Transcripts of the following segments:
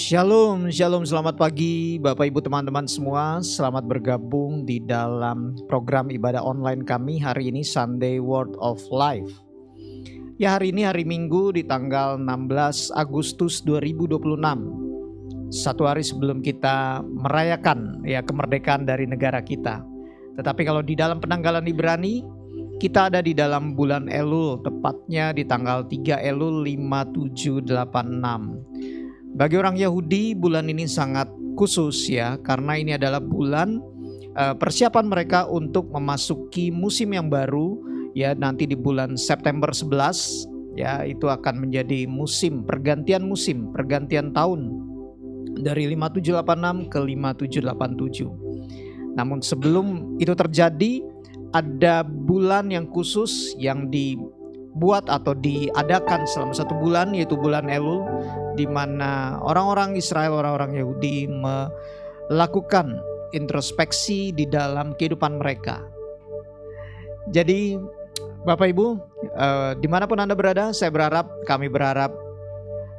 Shalom, shalom, selamat pagi Bapak Ibu teman-teman semua. Selamat bergabung di dalam program ibadah online kami hari ini, Sunday Word of Life. Ya, hari ini hari Minggu di tanggal 16 Agustus 2026. Satu hari sebelum kita merayakan kemerdekaan dari negara kita. Tetapi kalau di dalam penanggalan Ibrani, kita ada di dalam bulan Elul, tepatnya di tanggal 3 Elul 5786. Bagi orang Yahudi, bulan ini sangat khusus karena ini adalah bulan persiapan mereka untuk memasuki musim yang baru nanti di bulan September 11 itu akan menjadi pergantian tahun dari 5786 ke 5787. Namun sebelum itu terjadi, ada bulan yang khusus yang dibuat atau diadakan selama 1 bulan, yaitu bulan Elul, di mana orang-orang Israel, orang-orang Yahudi melakukan introspeksi di dalam kehidupan mereka. Jadi Bapak Ibu, dimanapun Anda berada, kami berharap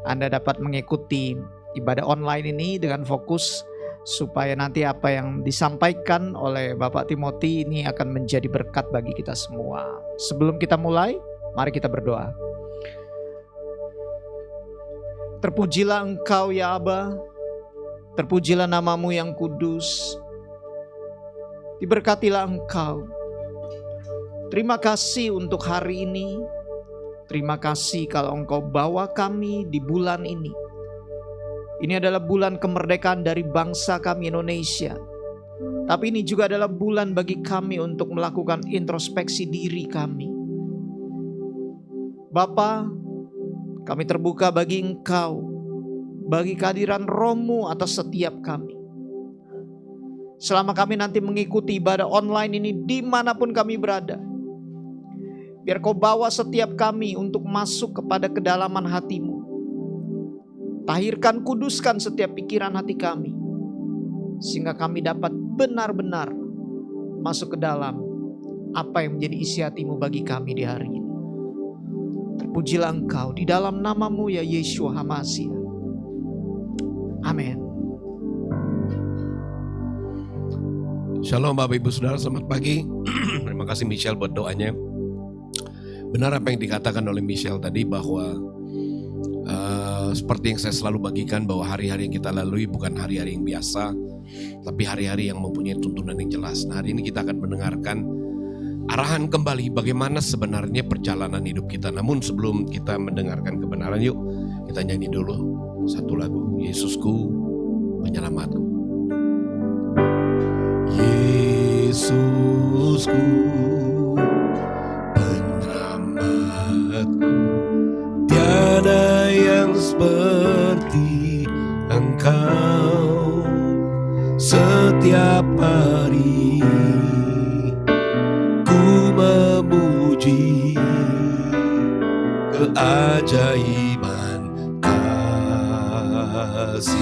Anda dapat mengikuti ibadah online ini dengan fokus, supaya nanti apa yang disampaikan oleh Bapak Timothy ini akan menjadi berkat bagi kita semua. Sebelum kita mulai, mari kita berdoa. Terpujilah Engkau ya Aba, terpujilah namamu yang kudus, diberkatilah Engkau. Terima kasih untuk hari ini, terima kasih kalau Engkau bawa kami di bulan ini. Ini adalah bulan kemerdekaan dari bangsa kami Indonesia, tapi ini juga adalah bulan bagi kami untuk melakukan introspeksi diri kami. Bapa, kami terbuka bagi Engkau, bagi kehadiran Roh-Mu atas setiap kami. Selama kami nanti mengikuti ibadah online ini dimanapun kami berada, biar Kau bawa setiap kami untuk masuk kepada kedalaman hati-Mu. Tahirkan, kuduskan setiap pikiran hati kami, sehingga kami dapat benar-benar masuk ke dalam apa yang menjadi isi hati-Mu bagi kami di hari ini. Terpujilah Engkau di dalam namamu ya Yeshua HaMasiah. Amin. Shalom Bapak Ibu Saudara, selamat pagi. Terima kasih Michelle buat doanya. Benar apa yang dikatakan oleh Michelle tadi, bahwa seperti yang saya selalu bagikan, bahwa hari-hari yang kita lalui bukan hari-hari yang biasa, tapi hari-hari yang mempunyai tuntunan yang jelas. Nah, hari ini kita akan mendengarkan arahan kembali bagaimana sebenarnya perjalanan hidup kita. Namun sebelum kita mendengarkan kebenaran, yuk kita nyanyi dulu satu lagu, Yesusku Penyelamatku. Yesusku Penyelamatku, tiada yang seperti Engkau. Setiap hari memuji keajaiban kasih-Mu.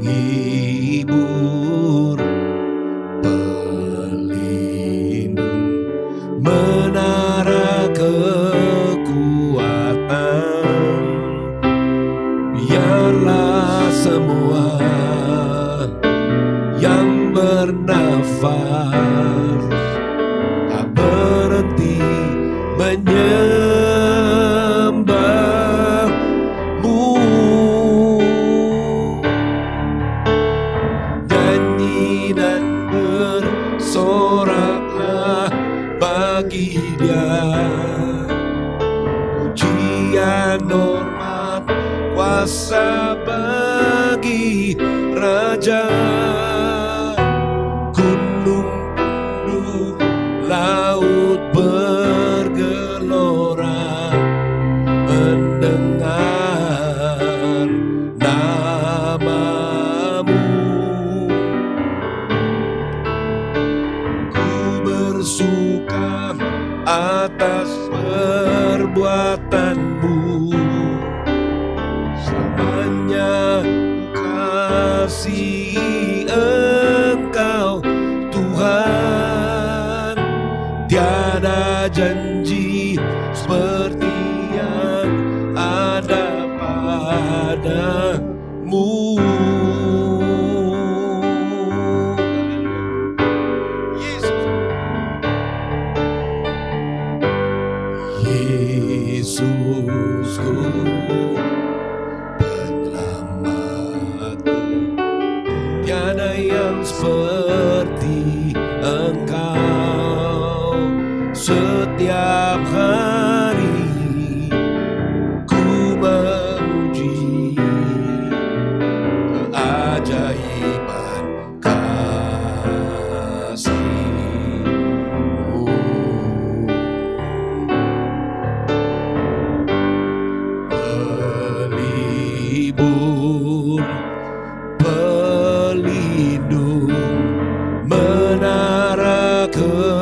Penghibur, pelindung, menara kekuatan, biarlah semua yang bernafas tak berhenti menyembah-Mu. Nyanyi dan bersoraklah bagi Dia, pujian, hormat, kuasa bagi Raja. Gunung tunduk, laut bergelora, mendengar namamu. Ku bersuka atas perbuatan-Mu, selamanya ku kasih Engkau Tuhan. Tiada janji seperti yang ada padamu. Yesusku, penyelamatku, tiada yang seperti Engkau. Setiap hari ku memuji keajaiban kasih-Mu. Pelibur, pelindung, menara kekuatan,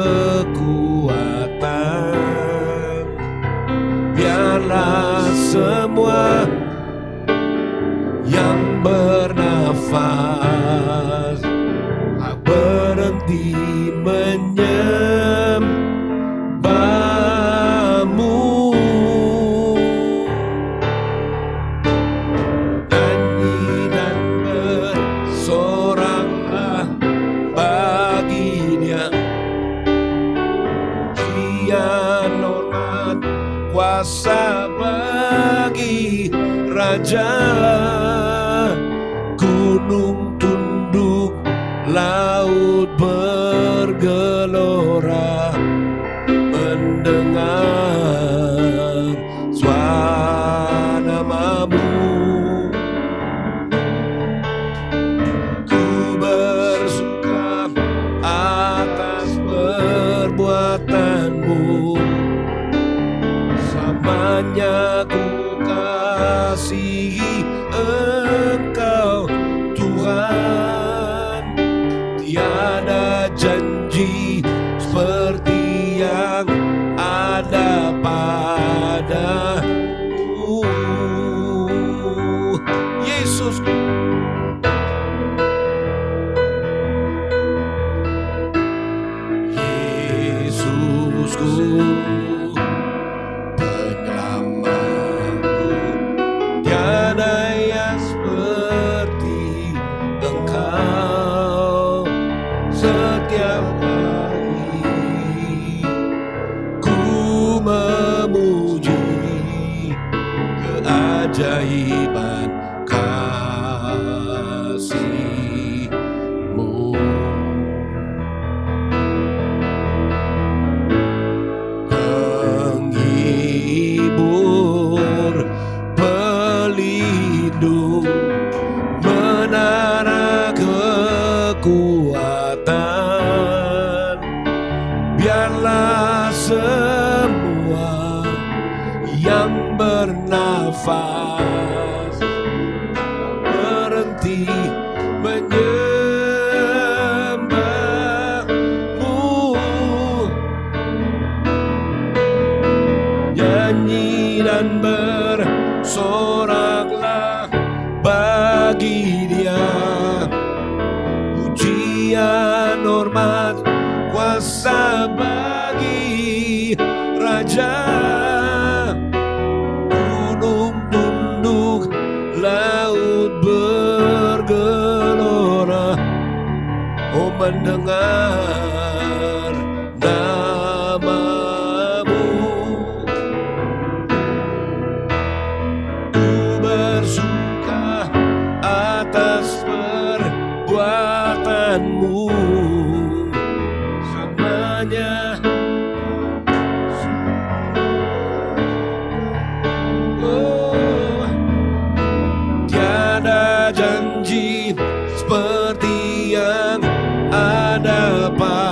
biarlah semua yang bernafas tak berhenti menyembah-Mu. Nyanyi dan bersoraklah bagi Dia, pujian, hormat, kuasa bagi Raja. Gunung tunduk, laut bergelora, mendengar suara nama-Mu. Ku bersuka atas perbuatan-Mu, samanya ku kasihi Engkau Tuhan. Tiada janji seperti yang ada padamu. Yesus, Yesusku, penyelamatku, tiada yang seperti Engkau. Setiap hari ku memuji keajaiban kasih-Mu. Penghibur, pelindung, menara kekuatan, biarlah semua yang bernafas berhenti menyembah-Mu. Nyanyi dan bersoraklah bagi Dia, pujian, hormat, kuasa bagi Raja. Gunung tunduk, laut bergelora, oh mendengar nama-Mu. Ku bersuka atas perbuatan-Mu, samanya oh, tiada janji seperti yang ada pada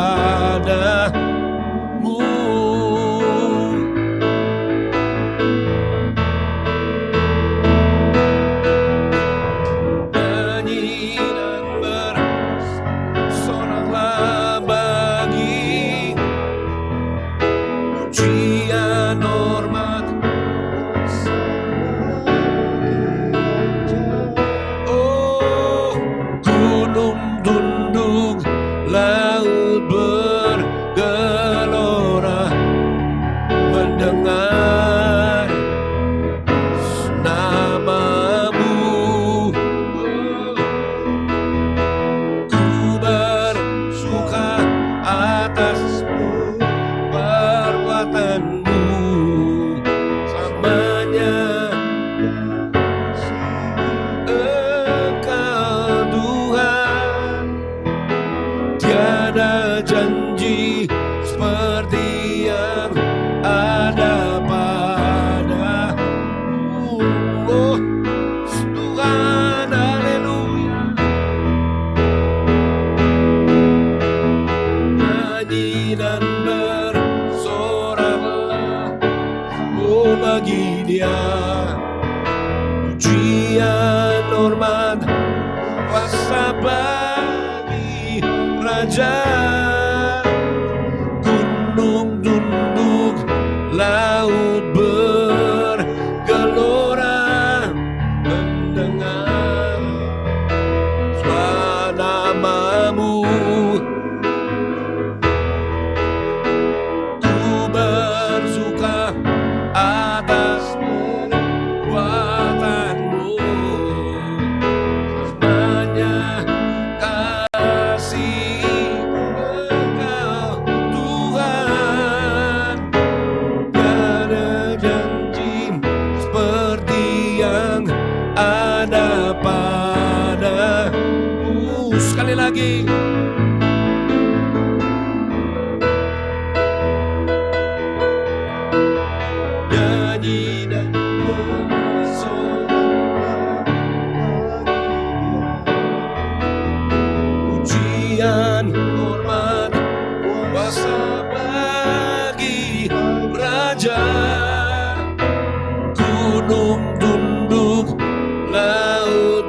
dan bersoraklah, oh bagi Dia pujian, hormat, kuasa bagi Raja. Gunung tunduk, laut bergelora, mendengar suara nama-Mu. Ku bersuka atas perbuatan-Mu, semuanya kasih Engkau Tuhan. Tiada janji seperti yang ada padamu. Sekali lagi. Nyanyi dan bersorak, pujian, hormat, kuasa bagi Raja. Gunung tunduk, laut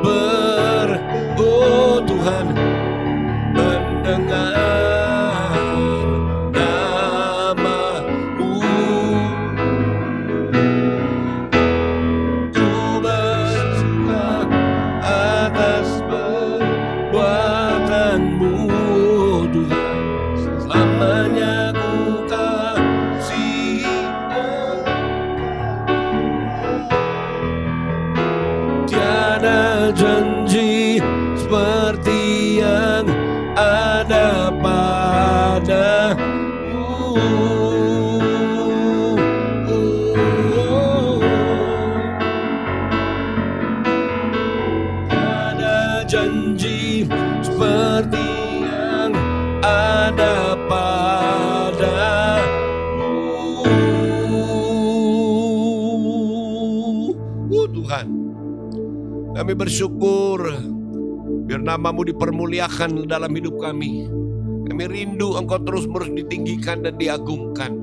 oh Tuhan, mendengar nama-Mu. Ku bersuka atas perbuatan-Mu Tuhan, selamanya ku kasih Engkau. Tiada janji seperti yang ada padamu. Tiada janji seperti yang ada padamu. Tuhan, kami bersyukur biar nama-Mu dipermuliakan dalam hidup kami. Kami rindu Engkau terus-menerus ditinggikan dan diagungkan.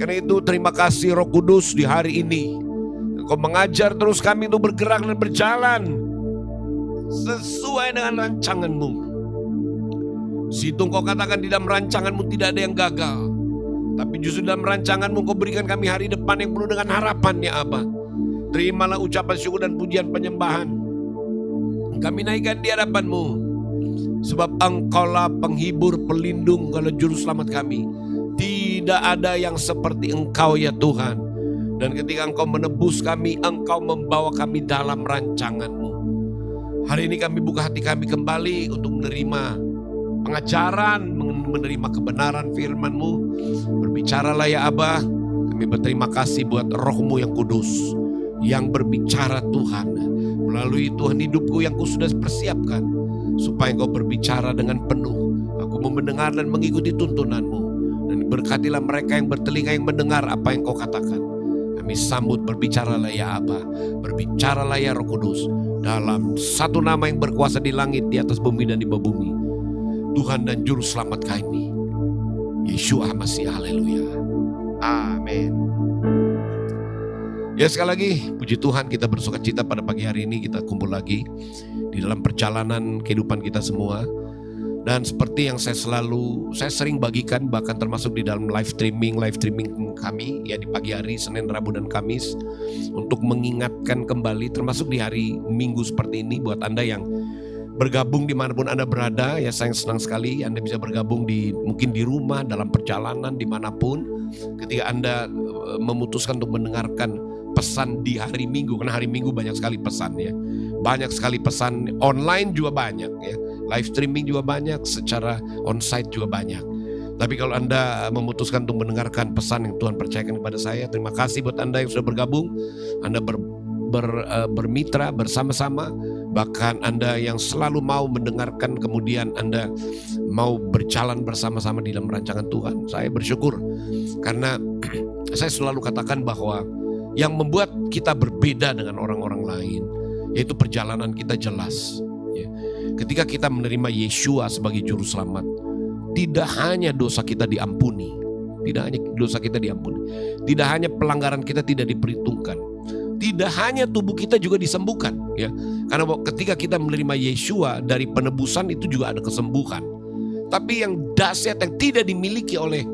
Karena itu terima kasih Roh Kudus di hari ini. Engkau mengajar terus kami untuk bergerak dan berjalan sesuai dengan rancangan-Mu. Situ Engkau katakan di dalam rancangan-Mu tidak ada yang gagal. Tapi justru dalam rancangan-Mu Engkau berikan kami hari depan yang penuh dengan harapan ya Abba. Terimalah ucapan syukur dan pujian penyembahan. Kami naikkan di hadapan-Mu. Sebab Engkaulah penghibur, pelindung, Engkaulah juru selamat kami. Tidak ada yang seperti Engkau ya Tuhan. Dan ketika Engkau menebus kami, Engkau membawa kami dalam rancangan-Mu. Hari ini kami buka hati kami kembali untuk menerima pengajaran, menerima kebenaran firman-Mu. Berbicaralah ya Abah. Kami berterima kasih buat Roh-Mu yang kudus, yang berbicara Tuhan. Melalui Tuhan hidupku yang Ku sudah persiapkan, supaya Engkau berbicara dengan penuh. Aku mau mendengar dan mengikuti tuntunan-Mu. Dan berkatilah mereka yang bertelinga yang mendengar apa yang Kau katakan. Kami sambut, berbicaralah ya Aba, berbicaralah ya Roh Kudus. Dalam satu nama yang berkuasa di langit, di atas bumi dan di bawah bumi. Tuhan dan Juru Selamat kami, Yeshua Masih, haleluya. Amin. Ya sekali lagi, puji Tuhan, kita bersuka cita pada pagi hari ini kita kumpul lagi di dalam perjalanan kehidupan kita semua. Dan seperti yang saya sering bagikan, bahkan termasuk di dalam live streaming kami ya di pagi hari Senin, Rabu dan Kamis, untuk mengingatkan kembali, termasuk di hari Minggu seperti ini buat Anda yang bergabung dimanapun Anda berada. Ya saya senang sekali Anda bisa bergabung mungkin di rumah, dalam perjalanan, dimanapun. Ketika Anda memutuskan untuk mendengarkan pesan di hari Minggu, karena hari Minggu banyak sekali pesan ya. Banyak sekali pesan online juga banyak ya. Live streaming juga banyak, secara onsite juga banyak. Tapi kalau Anda memutuskan untuk mendengarkan pesan yang Tuhan percayakan kepada saya, terima kasih buat Anda yang sudah bergabung. Anda bermitra bersama-sama, bahkan Anda yang selalu mau mendengarkan, kemudian Anda mau berjalan bersama-sama di dalam rancangan Tuhan. Saya bersyukur karena saya selalu katakan bahwa yang membuat kita berbeda dengan orang-orang lain, yaitu perjalanan kita jelas. Ketika kita menerima Yeshua sebagai Juru Selamat, tidak hanya dosa kita diampuni, Tidak hanya dosa kita diampuni. Tidak hanya pelanggaran kita tidak diperhitungkan. Tidak hanya tubuh kita juga disembuhkan, ya. Karena ketika kita menerima Yeshua, dari penebusan itu juga ada kesembuhan. Tapi yang dahsyat yang tidak dimiliki oleh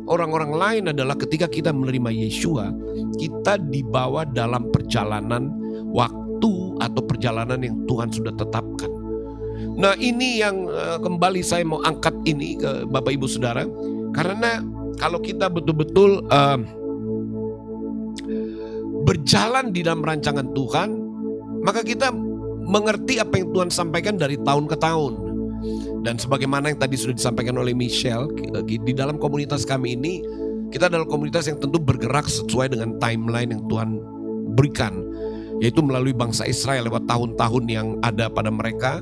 orang-orang lain adalah ketika kita menerima Yeshua, kita dibawa dalam perjalanan waktu atau perjalanan yang Tuhan sudah tetapkan. Nah, ini yang kembali saya mau angkat ini ke Bapak Ibu Saudara, karena kalau kita betul-betul berjalan di dalam rancangan Tuhan, maka kita mengerti apa yang Tuhan sampaikan dari tahun ke tahun. Dan sebagaimana yang tadi sudah disampaikan oleh Michelle, di dalam komunitas kami ini, kita adalah komunitas yang tentu bergerak sesuai dengan timeline yang Tuhan berikan, yaitu melalui bangsa Israel lewat tahun-tahun yang ada pada mereka.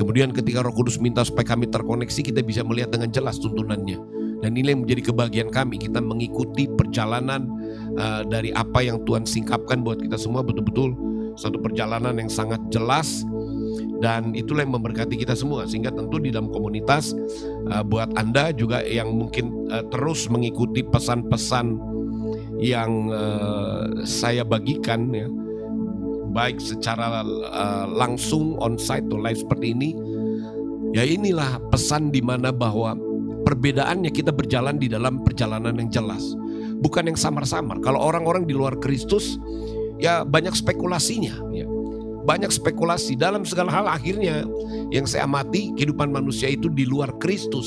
Kemudian ketika Roh Kudus minta supaya kami terkoneksi, kita bisa melihat dengan jelas tuntunannya. Dan ini yang menjadi kebahagiaan kami, kita mengikuti perjalanan dari apa yang Tuhan singkapkan buat kita semua, betul-betul satu perjalanan yang sangat jelas. Dan itulah yang memberkati kita semua. Sehingga tentu di dalam komunitas, buat Anda juga yang mungkin terus mengikuti pesan-pesan yang saya bagikan, ya, baik secara langsung on-site atau live seperti ini, ya inilah pesan di mana bahwa perbedaannya kita berjalan di dalam perjalanan yang jelas, bukan yang samar-samar. Kalau orang-orang di luar Kristus, ya banyak spekulasinya, ya. Banyak spekulasi dalam segala hal. Akhirnya yang saya amati, kehidupan manusia itu di luar Kristus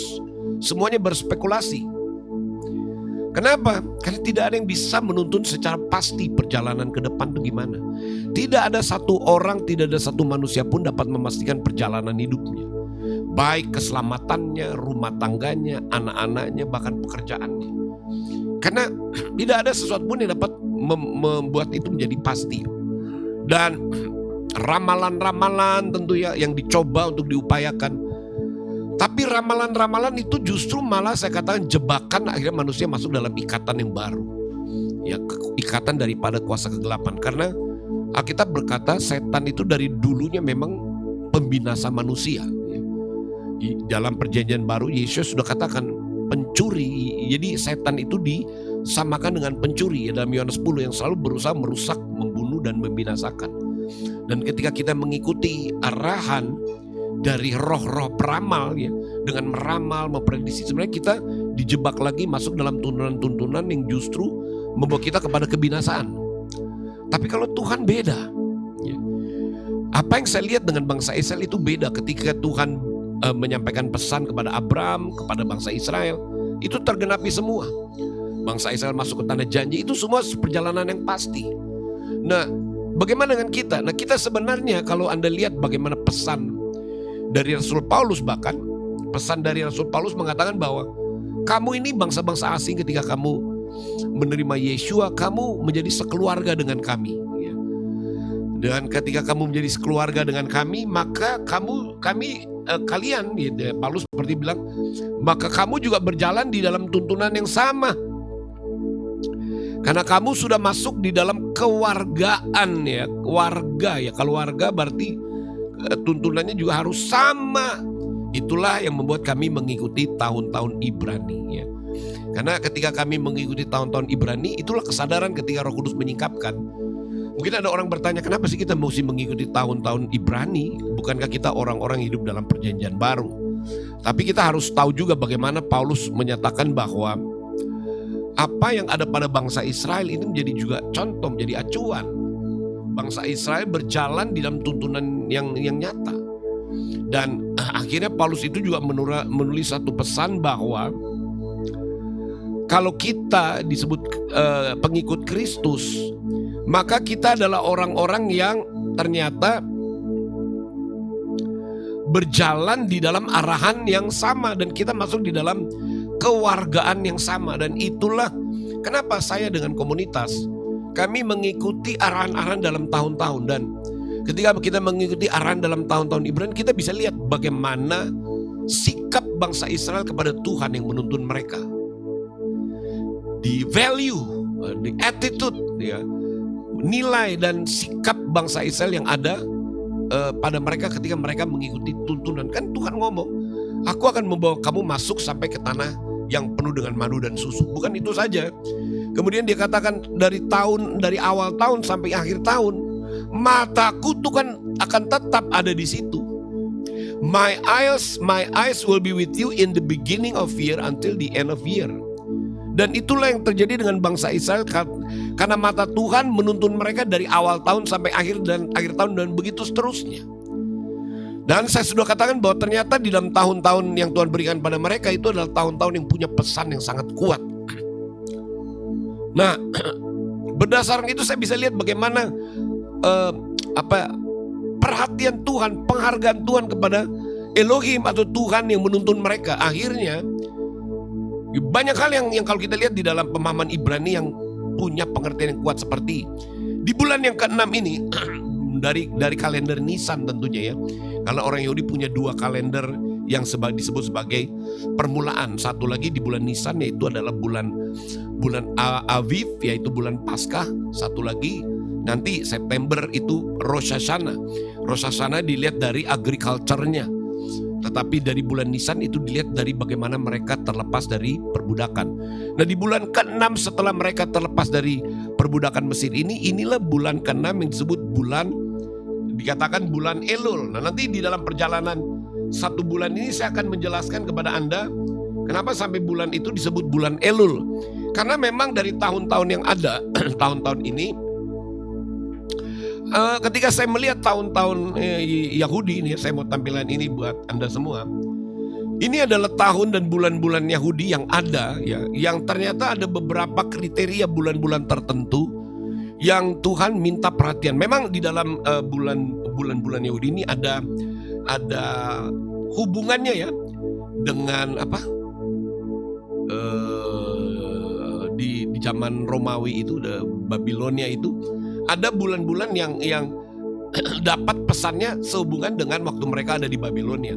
semuanya berspekulasi. Kenapa? Karena tidak ada yang bisa menuntun secara pasti perjalanan ke depan itu gimana. Tidak ada satu orang, tidak ada satu manusia pun dapat memastikan perjalanan hidupnya, baik keselamatannya, rumah tangganya, anak-anaknya, bahkan pekerjaannya. Karena tidak ada sesuatu pun yang dapat membuat itu menjadi pasti. Dan ramalan-ramalan tentu ya yang dicoba untuk diupayakan. Tapi ramalan-ramalan itu justru malah saya katakan jebakan, akhirnya manusia masuk dalam ikatan yang baru. Ya, ikatan daripada kuasa kegelapan. Karena Alkitab berkata setan itu dari dulunya memang pembinasa manusia. Di dalam perjanjian baru Yesus sudah katakan pencuri. Jadi setan itu disamakan dengan pencuri, ya, dalam Yohanes 10, yang selalu berusaha merusak, membunuh dan membinasakan. Dan ketika kita mengikuti arahan dari roh-roh peramal, ya, dengan meramal, memprediksi, sebenarnya kita dijebak lagi masuk dalam tuntunan-tuntunan yang justru membawa kita kepada kebinasaan. Tapi kalau Tuhan beda, ya. Apa yang saya lihat dengan bangsa Israel itu beda. Ketika Tuhan menyampaikan pesan kepada Abraham, kepada bangsa Israel, itu tergenapi semua. Bangsa Israel masuk ke tanah janji, itu semua perjalanan yang pasti. Nah, bagaimana dengan kita? Nah, kita sebenarnya kalau Anda lihat bagaimana pesan dari Rasul Paulus, bahkan pesan dari Rasul Paulus mengatakan bahwa kamu ini bangsa-bangsa asing, ketika kamu menerima Yeshua, kamu menjadi sekeluarga dengan kami. Dan ketika kamu menjadi sekeluarga dengan kami, maka kalian, ya, Paulus seperti bilang, maka kamu juga berjalan di dalam tuntunan yang sama. Karena kamu sudah masuk di dalam kewargaan, ya, keluarga, ya. Kalau warga berarti tuntunannya juga harus sama. Itulah yang membuat kami mengikuti tahun-tahun Ibrani, ya. Karena ketika kami mengikuti tahun-tahun Ibrani, itulah kesadaran ketika Roh Kudus menyingkapkan. Mungkin ada orang bertanya, kenapa sih kita mesti mengikuti tahun-tahun Ibrani? Bukankah kita orang-orang hidup dalam perjanjian baru? Tapi kita harus tahu juga bagaimana Paulus menyatakan bahwa apa yang ada pada bangsa Israel ini menjadi juga contoh, menjadi acuan. Bangsa Israel berjalan di dalam tuntunan yang nyata. Dan akhirnya Paulus itu juga menulis satu pesan bahwa kalau kita disebut pengikut Kristus, maka kita adalah orang-orang yang ternyata berjalan di dalam arahan yang sama, dan kita masuk di dalam kewargaan yang sama. Dan itulah kenapa saya dengan komunitas, kami mengikuti arahan-arahan dalam tahun-tahun. Dan ketika kita mengikuti arahan dalam tahun-tahun Ibrani, kita bisa lihat bagaimana sikap bangsa Israel kepada Tuhan yang menuntun mereka. Di value, di attitude, ya, nilai dan sikap bangsa Israel yang ada pada mereka ketika mereka mengikuti tuntunan. Kan Tuhan ngomong, aku akan membawa kamu masuk sampai ke tanah yang penuh dengan madu dan susu. Bukan itu saja. Kemudian dia katakan dari awal tahun sampai akhir tahun, mataku tuh kan akan tetap ada di situ. My eyes will be with you in the beginning of year until the end of year. Dan itulah yang terjadi dengan bangsa Israel, karena mata Tuhan menuntun mereka dari awal tahun sampai akhir tahun dan begitu seterusnya. Dan saya sudah katakan bahwa ternyata di dalam tahun-tahun yang Tuhan berikan pada mereka itu adalah tahun-tahun yang punya pesan yang sangat kuat. Nah, berdasarkan itu saya bisa lihat bagaimana perhatian Tuhan, penghargaan Tuhan kepada Elohim atau Tuhan yang menuntun mereka. Akhirnya banyak hal yang kalau kita lihat di dalam pemahaman Ibrani yang punya pengertian yang kuat, seperti di bulan yang ke-6 ini dari kalender Nisan tentunya ya. Karena orang Yahudi punya 2 kalender yang disebut sebagai permulaan. Satu lagi di bulan Nisan, yaitu adalah bulan Aviv, yaitu bulan Paskah. Satu lagi nanti September itu Rosh Hashanah. Rosh Hashanah dilihat dari agriculture-nya. Tetapi dari bulan Nisan itu dilihat dari bagaimana mereka terlepas dari perbudakan. Nah, di bulan ke-6 setelah mereka terlepas dari perbudakan Mesir inilah bulan ke-6 yang disebut dikatakan bulan Elul. Nah, nanti di dalam perjalanan 1 bulan ini saya akan menjelaskan kepada Anda kenapa sampai bulan itu disebut bulan Elul. Karena memang dari tahun-tahun yang ada, tahun-tahun ini, ketika saya melihat tahun-tahun Yahudi ini, saya mau tampilan ini buat Anda semua. Ini adalah tahun dan bulan-bulan Yahudi yang ada ya, yang ternyata ada beberapa kriteria bulan-bulan tertentu yang Tuhan minta perhatian. Memang di dalam bulan-bulan Yahudi ini ada hubungannya ya dengan di zaman Romawi itu, Babilonia itu, ada bulan-bulan yang dapat pesannya sehubungan dengan waktu mereka ada di Babilonia.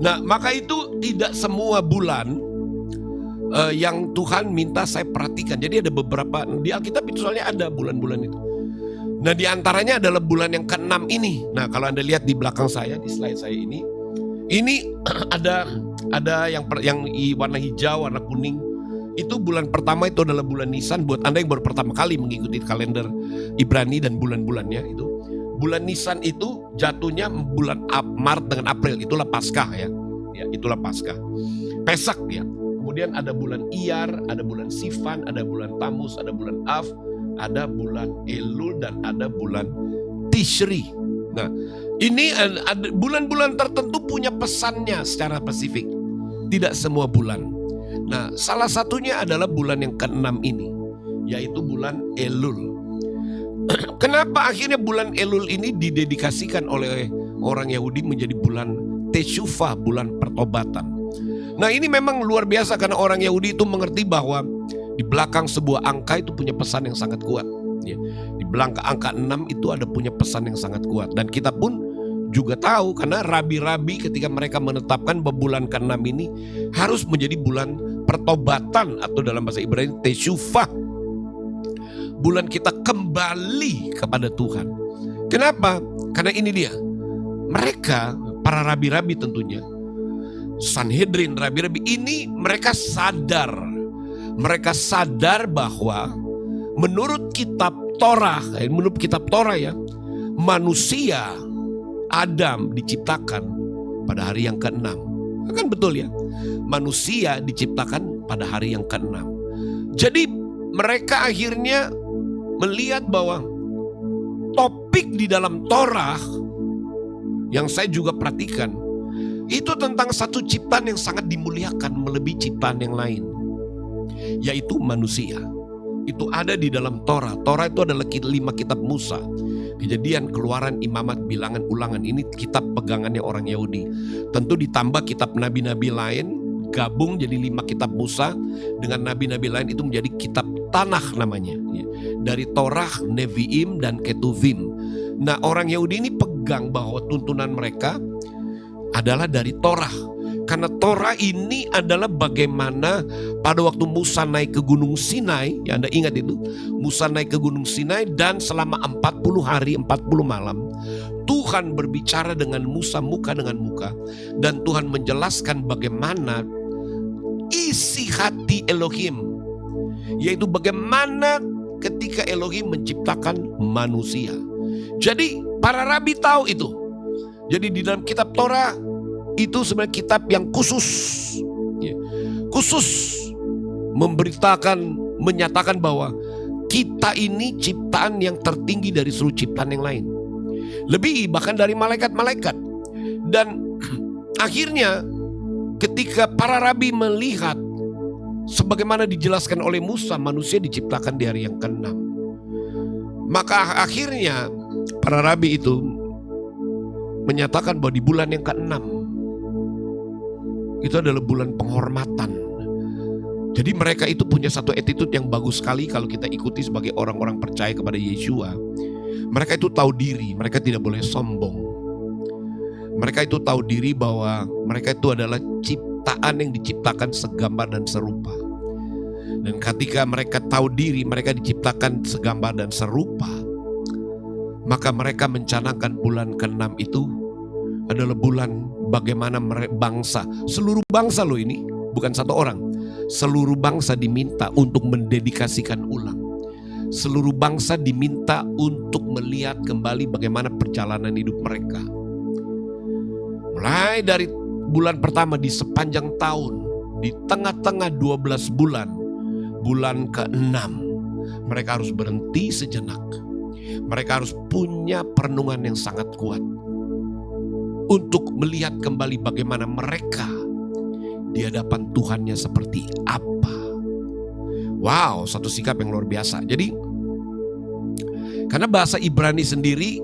Nah, maka itu tidak semua bulan yang Tuhan minta saya perhatikan. Jadi ada beberapa di Alkitab itu soalnya ada bulan-bulan itu. Nah, di antaranya adalah bulan yang ke-6 ini. Nah, kalau Anda lihat di belakang saya, di slide saya ini ada yang warna hijau, warna kuning. Itu bulan pertama, itu adalah bulan Nisan. Buat Anda yang baru pertama kali mengikuti kalender Ibrani dan bulan-bulannya itu, bulan Nisan itu jatuhnya bulan Maret dengan April. Itulah Paskah ya. Ya, itulah Paskah. Pesak ya. Kemudian ada bulan Iyar, ada bulan Sivan, ada bulan Tammuz, ada bulan Av, ada bulan Elul, dan ada bulan Tishri. Nah, ini ada bulan-bulan tertentu punya pesannya secara spesifik. Tidak semua bulan. Nah, salah satunya adalah bulan yang ke-6 ini, yaitu bulan Elul. Kenapa akhirnya bulan Elul ini didedikasikan oleh orang Yahudi menjadi bulan Teshuvah, bulan pertobatan? Nah, ini memang luar biasa karena orang Yahudi itu mengerti bahwa di belakang sebuah angka itu punya pesan yang sangat kuat. Ya, di belakang angka 6 itu ada punya pesan yang sangat kuat. Dan kita pun juga tahu karena rabi-rabi ketika mereka menetapkan bahwa bulan ke-6 ini harus menjadi bulan pertobatan, atau dalam bahasa Ibrani Teshuvah. Bulan kita kembali kepada Tuhan. Kenapa? Karena ini dia. Mereka, para rabi-rabi tentunya, Sanhedrin, rabi-rabi ini mereka sadar. Mereka sadar bahwa menurut kitab Torah ya, manusia Adam diciptakan pada hari yang ke-6. Kan betul ya? Manusia diciptakan pada hari yang ke-6. Jadi mereka akhirnya melihat bahwa topik di dalam Torah yang saya juga perhatikan itu tentang satu ciptaan yang sangat dimuliakan melebihi ciptaan yang lain, yaitu manusia. Itu ada di dalam Torah. Torah itu adalah 5 kitab Musa. Kejadian, Keluaran, Imamat, Bilangan, Ulangan. Ini kitab pegangannya orang Yahudi. Tentu ditambah kitab nabi-nabi lain, gabung jadi 5 kitab Musa. Dengan nabi-nabi lain itu menjadi kitab Tanakh namanya. Dari Torah, Nevi'im, dan Ketuvim. Nah, orang Yahudi ini pegang bahwa tuntunan mereka adalah dari Torah. Karena Torah ini adalah bagaimana pada waktu Musa naik ke Gunung Sinai, ya Anda ingat itu, Musa naik ke Gunung Sinai dan selama 40 hari 40 malam Tuhan berbicara dengan Musa muka dengan muka, dan Tuhan menjelaskan bagaimana isi hati Elohim. Yaitu bagaimana ketika Elohim menciptakan manusia. Jadi para rabi tahu itu. Jadi di dalam kitab Torah itu sebenarnya kitab yang khusus. Khusus memberitakan, menyatakan bahwa kita ini ciptaan yang tertinggi dari seluruh ciptaan yang lain. Lebih bahkan dari malaikat-malaikat. Dan akhirnya ketika para rabi melihat sebagaimana dijelaskan oleh Musa, manusia diciptakan di hari yang ke-6. Maka akhirnya para rabi itu menyatakan bahwa di bulan yang ke-6 itu adalah bulan penghormatan. Jadi mereka itu punya satu attitude yang bagus sekali kalau kita ikuti sebagai orang-orang percaya kepada Yeshua. Mereka itu tahu diri, mereka tidak boleh sombong. Mereka itu tahu diri bahwa mereka itu adalah ciptaan yang diciptakan segambar dan serupa. Dan ketika mereka tahu diri mereka diciptakan segambar dan serupa, maka mereka mencanangkan bulan ke-6 itu adalah bulan bagaimana bangsa, seluruh bangsa loh ini, bukan satu orang. Seluruh bangsa diminta untuk mendedikasikan ulang. Seluruh bangsa diminta untuk melihat kembali bagaimana perjalanan hidup mereka. Mulai dari bulan pertama di sepanjang tahun, di tengah-tengah 12 bulan, bulan ke-6, mereka harus berhenti sejenak. Mereka harus punya perenungan yang sangat kuat untuk melihat kembali bagaimana mereka di hadapan Tuhannya seperti apa. Wow, satu sikap yang luar biasa. Jadi, karena bahasa Ibrani sendiri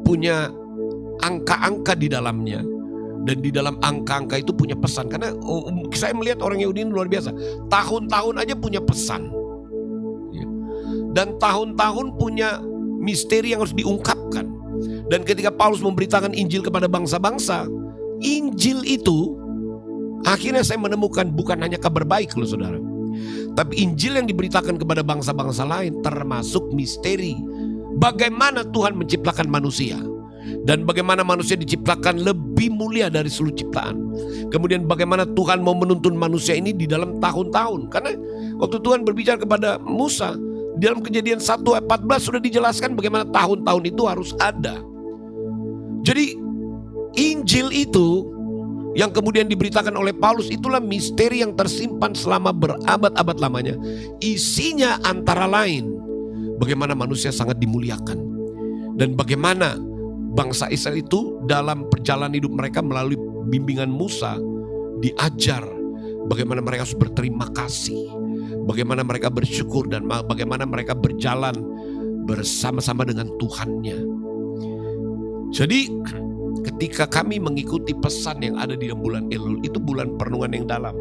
punya angka-angka di dalamnya. Dan di dalam angka-angka itu punya pesan. Karena saya melihat orang Yahudi ini luar biasa. Tahun-tahun aja punya pesan. Dan tahun-tahun punya misteri yang harus diungkapkan. Dan ketika Paulus memberitakan Injil kepada bangsa-bangsa, Injil itu akhirnya saya menemukan bukan hanya kabar baik loh saudara. Tapi Injil yang diberitakan kepada bangsa-bangsa lain termasuk misteri. Bagaimana Tuhan menciptakan manusia. Dan bagaimana manusia diciptakan lebih mulia dari seluruh ciptaan. Kemudian bagaimana Tuhan mau menuntun manusia ini di dalam tahun-tahun. Karena waktu Tuhan berbicara kepada Musa, di dalam Kejadian 1:14 sudah dijelaskan bagaimana tahun-tahun itu harus ada. Jadi Injil itu yang kemudian diberitakan oleh Paulus itulah misteri yang tersimpan selama berabad-abad lamanya. Isinya antara lain bagaimana manusia sangat dimuliakan. Dan bagaimana bangsa Israel itu dalam perjalanan hidup mereka melalui bimbingan Musa diajar bagaimana mereka harus berterima kasih, bagaimana mereka bersyukur, dan bagaimana mereka berjalan bersama-sama dengan Tuhannya. Jadi ketika kami mengikuti pesan yang ada di dalam bulan Elul, itu bulan perenungan yang dalam.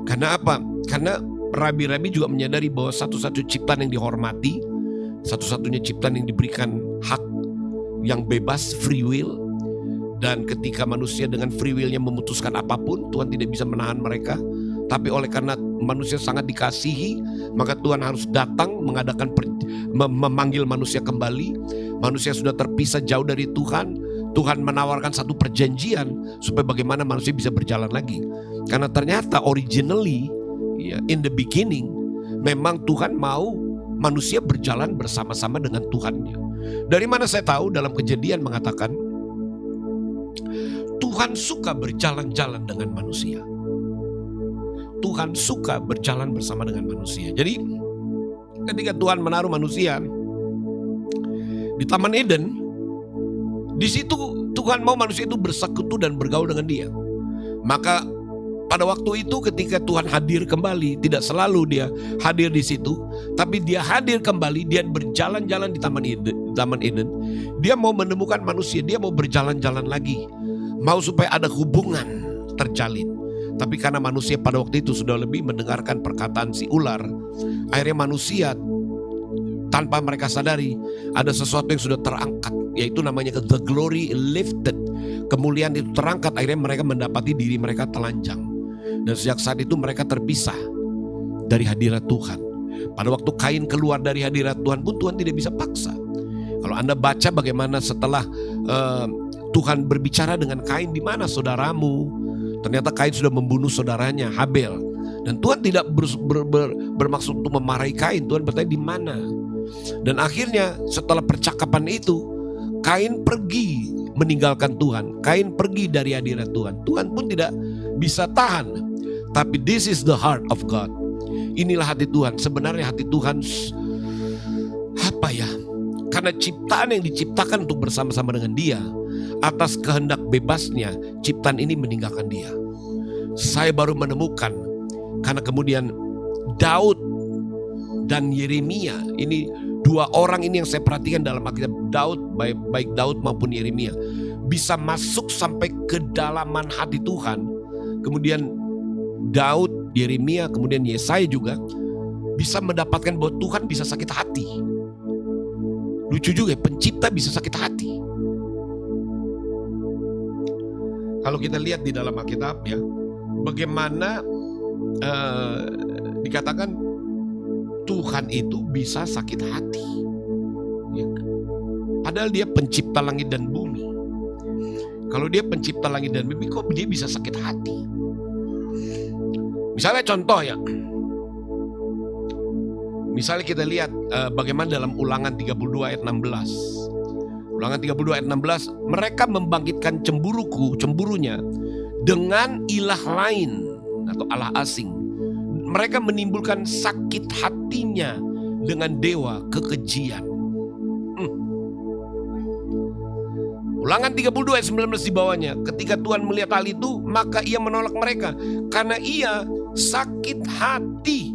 Karena apa? Karena rabi-rabi juga menyadari bahwa satu-satu ciptaan yang dihormati, satu-satunya ciptaan yang diberikan hak yang bebas, free will. Dan ketika manusia dengan free will-nya memutuskan apapun, Tuhan tidak bisa menahan mereka. Tapi oleh karena manusia sangat dikasihi, maka Tuhan harus datang mengadakan memanggil manusia kembali. Manusia sudah terpisah jauh dari Tuhan. Tuhan menawarkan satu perjanjian supaya bagaimana manusia bisa berjalan lagi. Karena ternyata originally, in the beginning, memang Tuhan mau manusia berjalan bersama-sama dengan Tuhannya. Dari mana saya tahu? Dalam Kejadian mengatakan Tuhan suka berjalan-jalan dengan manusia. Tuhan suka berjalan bersama dengan manusia. Jadi ketika Tuhan menaruh manusia di Taman Eden, di situ Tuhan mau manusia itu bersekutu dan bergaul dengan Dia. Maka pada waktu itu ketika Tuhan hadir kembali, tidak selalu Dia hadir di situ, tapi Dia hadir kembali, Dia berjalan-jalan di Taman Eden. Dia mau menemukan manusia, Dia mau berjalan-jalan lagi, mau supaya ada hubungan terjalin. Tapi karena manusia pada waktu itu sudah lebih mendengarkan perkataan si ular, akhirnya manusia tanpa mereka sadari ada sesuatu yang sudah terangkat, yaitu namanya the glory lifted. Kemuliaan itu terangkat, akhirnya mereka mendapati diri mereka telanjang. Dan sejak saat itu mereka terpisah dari hadirat Tuhan. Pada waktu Kain keluar dari hadirat Tuhan pun Tuhan tidak bisa paksa. Kalau Anda baca bagaimana setelah Tuhan berbicara dengan Kain, di mana saudaramu? Ternyata Kain sudah membunuh saudaranya Habel. Dan Tuhan tidak bermaksud untuk memarahi Kain. Tuhan bertanya di mana. Dan akhirnya setelah percakapan itu, Kain pergi meninggalkan Tuhan. Kain pergi dari hadirat Tuhan. Tuhan pun tidak bisa tahan. Tapi this is the heart of God. Inilah hati Tuhan. Sebenarnya hati Tuhan apa ya? Karena ciptaan yang diciptakan untuk bersama-sama dengan Dia, atas kehendak bebasnya ciptaan ini meninggalkan Dia. Saya baru menemukan, karena kemudian Daud dan Yeremia, ini dua orang ini yang saya perhatikan dalam Alkitab. Daud, baik Daud maupun Yeremia, bisa masuk sampai kedalaman hati Tuhan. Kemudian Daud, Yeremia, kemudian Yesaya juga bisa mendapatkan bahwa Tuhan bisa sakit hati. Lucu juga, pencipta bisa sakit hati. Kalau kita lihat di dalam Alkitab ya, bagaimana dikatakan Tuhan itu bisa sakit hati ya. Padahal Dia pencipta langit dan bumi. Kalau Dia pencipta langit dan bumi, kok Dia bisa sakit hati? Misalnya contoh ya, misalnya kita lihat bagaimana dalam Ulangan 32 ayat 16. Ulangan 32 ayat 16, mereka membangkitkan cemburunya dengan ilah lain atau Allah asing. Mereka menimbulkan sakit hatinya dengan dewa kekejian. Ulangan 32 ayat 19 di bawahnya. Ketika Tuhan melihat hal itu, maka Ia menolak mereka karena Ia sakit hati.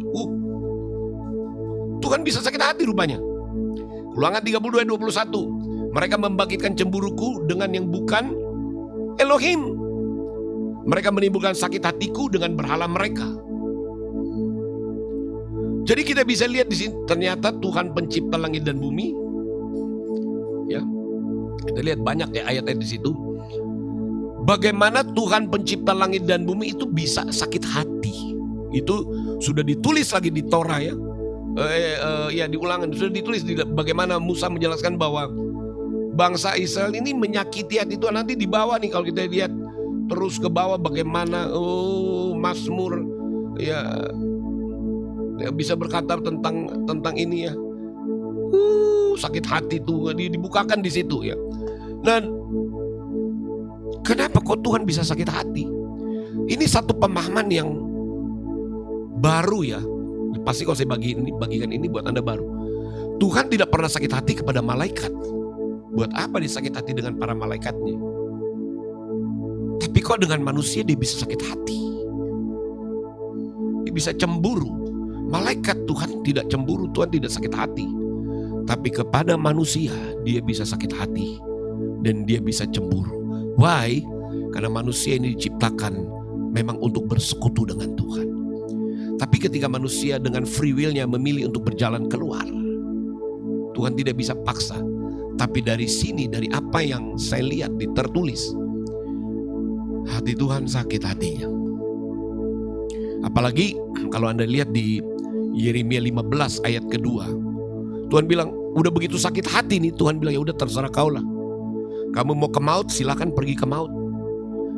Tuhan bisa sakit hati rupanya. Ulangan 32 ayat 21. Mereka membangkitkan cemburuku dengan yang bukan Elohim. Mereka menimbulkan sakit hatiku dengan berhala mereka. Jadi kita bisa lihat di sini, ternyata Tuhan pencipta langit dan bumi. Ya, kita lihat banyak ya ayat-ayat di situ. Bagaimana Tuhan pencipta langit dan bumi itu bisa sakit hati. Itu sudah ditulis lagi di Torah ya. Ya di Ulangan sudah ditulis bagaimana Musa menjelaskan bahwa bangsa Israel ini menyakiti hati Tuhan. Nanti di bawah nih kalau kita lihat terus ke bawah bagaimana Mazmur ya bisa berkata tentang ini ya. Sakit hati tuh dibukakan di situ ya. Dan kenapa kok Tuhan bisa sakit hati? Ini satu pemahaman yang baru ya. Pasti kalau saya bagikan ini buat Anda baru. Tuhan tidak pernah sakit hati kepada malaikat. Buat apa dia sakit hati dengan para malaikatnya? Tapi kok dengan manusia dia bisa sakit hati? Dia bisa cemburu. Malaikat Tuhan tidak cemburu, Tuhan tidak sakit hati. Tapi kepada manusia dia bisa sakit hati. Dan dia bisa cemburu. Why? Karena manusia ini diciptakan memang untuk bersekutu dengan Tuhan. Tapi ketika manusia dengan free will-nya memilih untuk berjalan keluar, Tuhan tidak bisa paksa. Tapi dari sini, dari apa yang saya lihat tertulis, hati Tuhan sakit hatinya. Apalagi kalau Anda lihat di Yeremia 15 ayat kedua, Tuhan bilang, udah begitu sakit hati nih, Tuhan bilang ya udah terserah kau lah. Kamu mau ke maut, silakan pergi ke maut.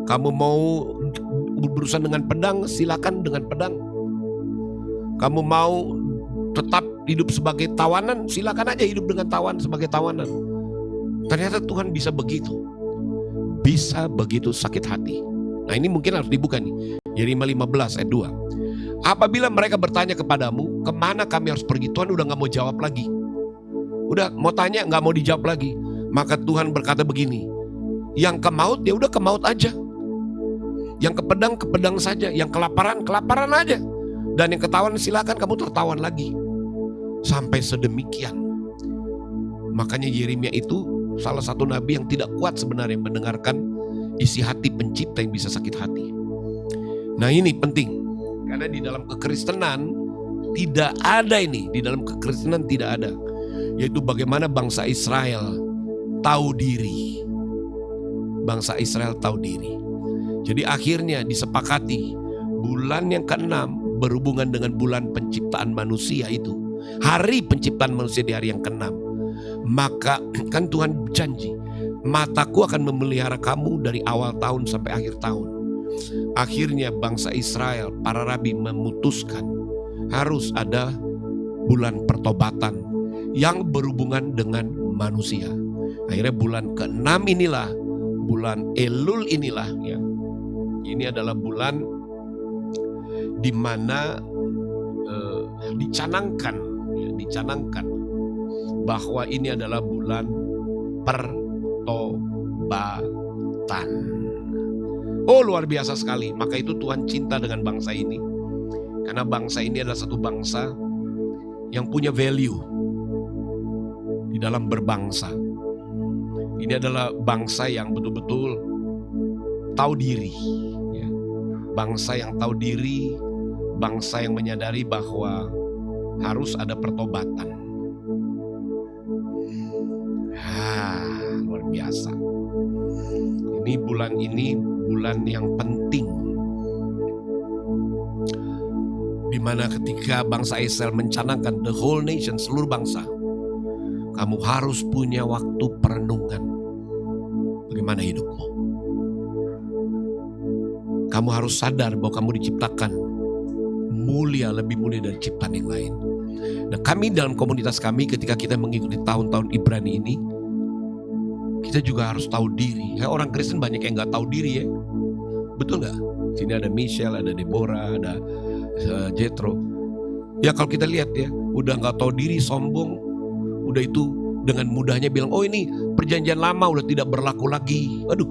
Kamu mau berurusan dengan pedang, silakan dengan pedang. Kamu mau tetap hidup sebagai tawanan, silakan aja hidup dengan sebagai tawanan. Ternyata Tuhan bisa begitu. Bisa begitu sakit hati. Nah ini mungkin harus dibuka nih. Yeremia 15 ayat 2. Apabila mereka bertanya kepadamu, kemana kami harus pergi? Tuhan udah gak mau jawab lagi. Udah mau tanya gak mau dijawab lagi. Maka Tuhan berkata begini, yang ke maut ya udah ke maut aja. Yang ke pedang saja. Yang kelaparan aja. Dan yang ketahuan silakan kamu tertawan lagi. Sampai sedemikian. Makanya Yeremia itu salah satu nabi yang tidak kuat sebenarnya mendengarkan isi hati pencipta yang bisa sakit hati. Nah ini penting. Karena di dalam kekristenan tidak ada ini. Di dalam kekristenan tidak ada. Yaitu bagaimana bangsa Israel tahu diri. Bangsa Israel tahu diri. Jadi akhirnya disepakati bulan yang ke-6 berhubungan dengan bulan penciptaan manusia itu. Hari penciptaan manusia di hari yang ke-6. Maka kan Tuhan janji, mataku akan memelihara kamu dari awal tahun sampai akhir tahun. Akhirnya bangsa Israel, para rabi memutuskan harus ada bulan pertobatan yang berhubungan dengan manusia. Akhirnya bulan ke-6 inilah, bulan Elul inilah ya. Ini adalah bulan di mana dicanangkan bahwa ini adalah bulan pertobatan. Oh, luar biasa sekali. Maka itu Tuhan cinta dengan bangsa ini. Karena bangsa ini adalah satu bangsa yang punya value di dalam berbangsa. Ini adalah bangsa yang betul-betul tahu diri ya. Bangsa yang tahu diri, bangsa yang menyadari bahwa harus ada pertobatan. Luar biasa. Ini bulan yang penting, di mana ketika bangsa Israel mencanangkan, the whole nation, seluruh bangsa, kamu harus punya waktu perenungan. Bagaimana hidupmu? Kamu harus sadar bahwa kamu diciptakan mulia, lebih mulia dari ciptaan yang lain. Nah, kami dalam komunitas kami ketika kita mengikuti tahun-tahun Ibrani ini, kita juga harus tahu diri. Orang Kristen banyak yang gak tahu diri ya. Betul gak? Sini ada Michelle, ada Deborah, ada Jethro. Ya kalau kita lihat ya, udah gak tahu diri, sombong, udah itu dengan mudahnya bilang, oh ini perjanjian lama udah tidak berlaku lagi. Aduh,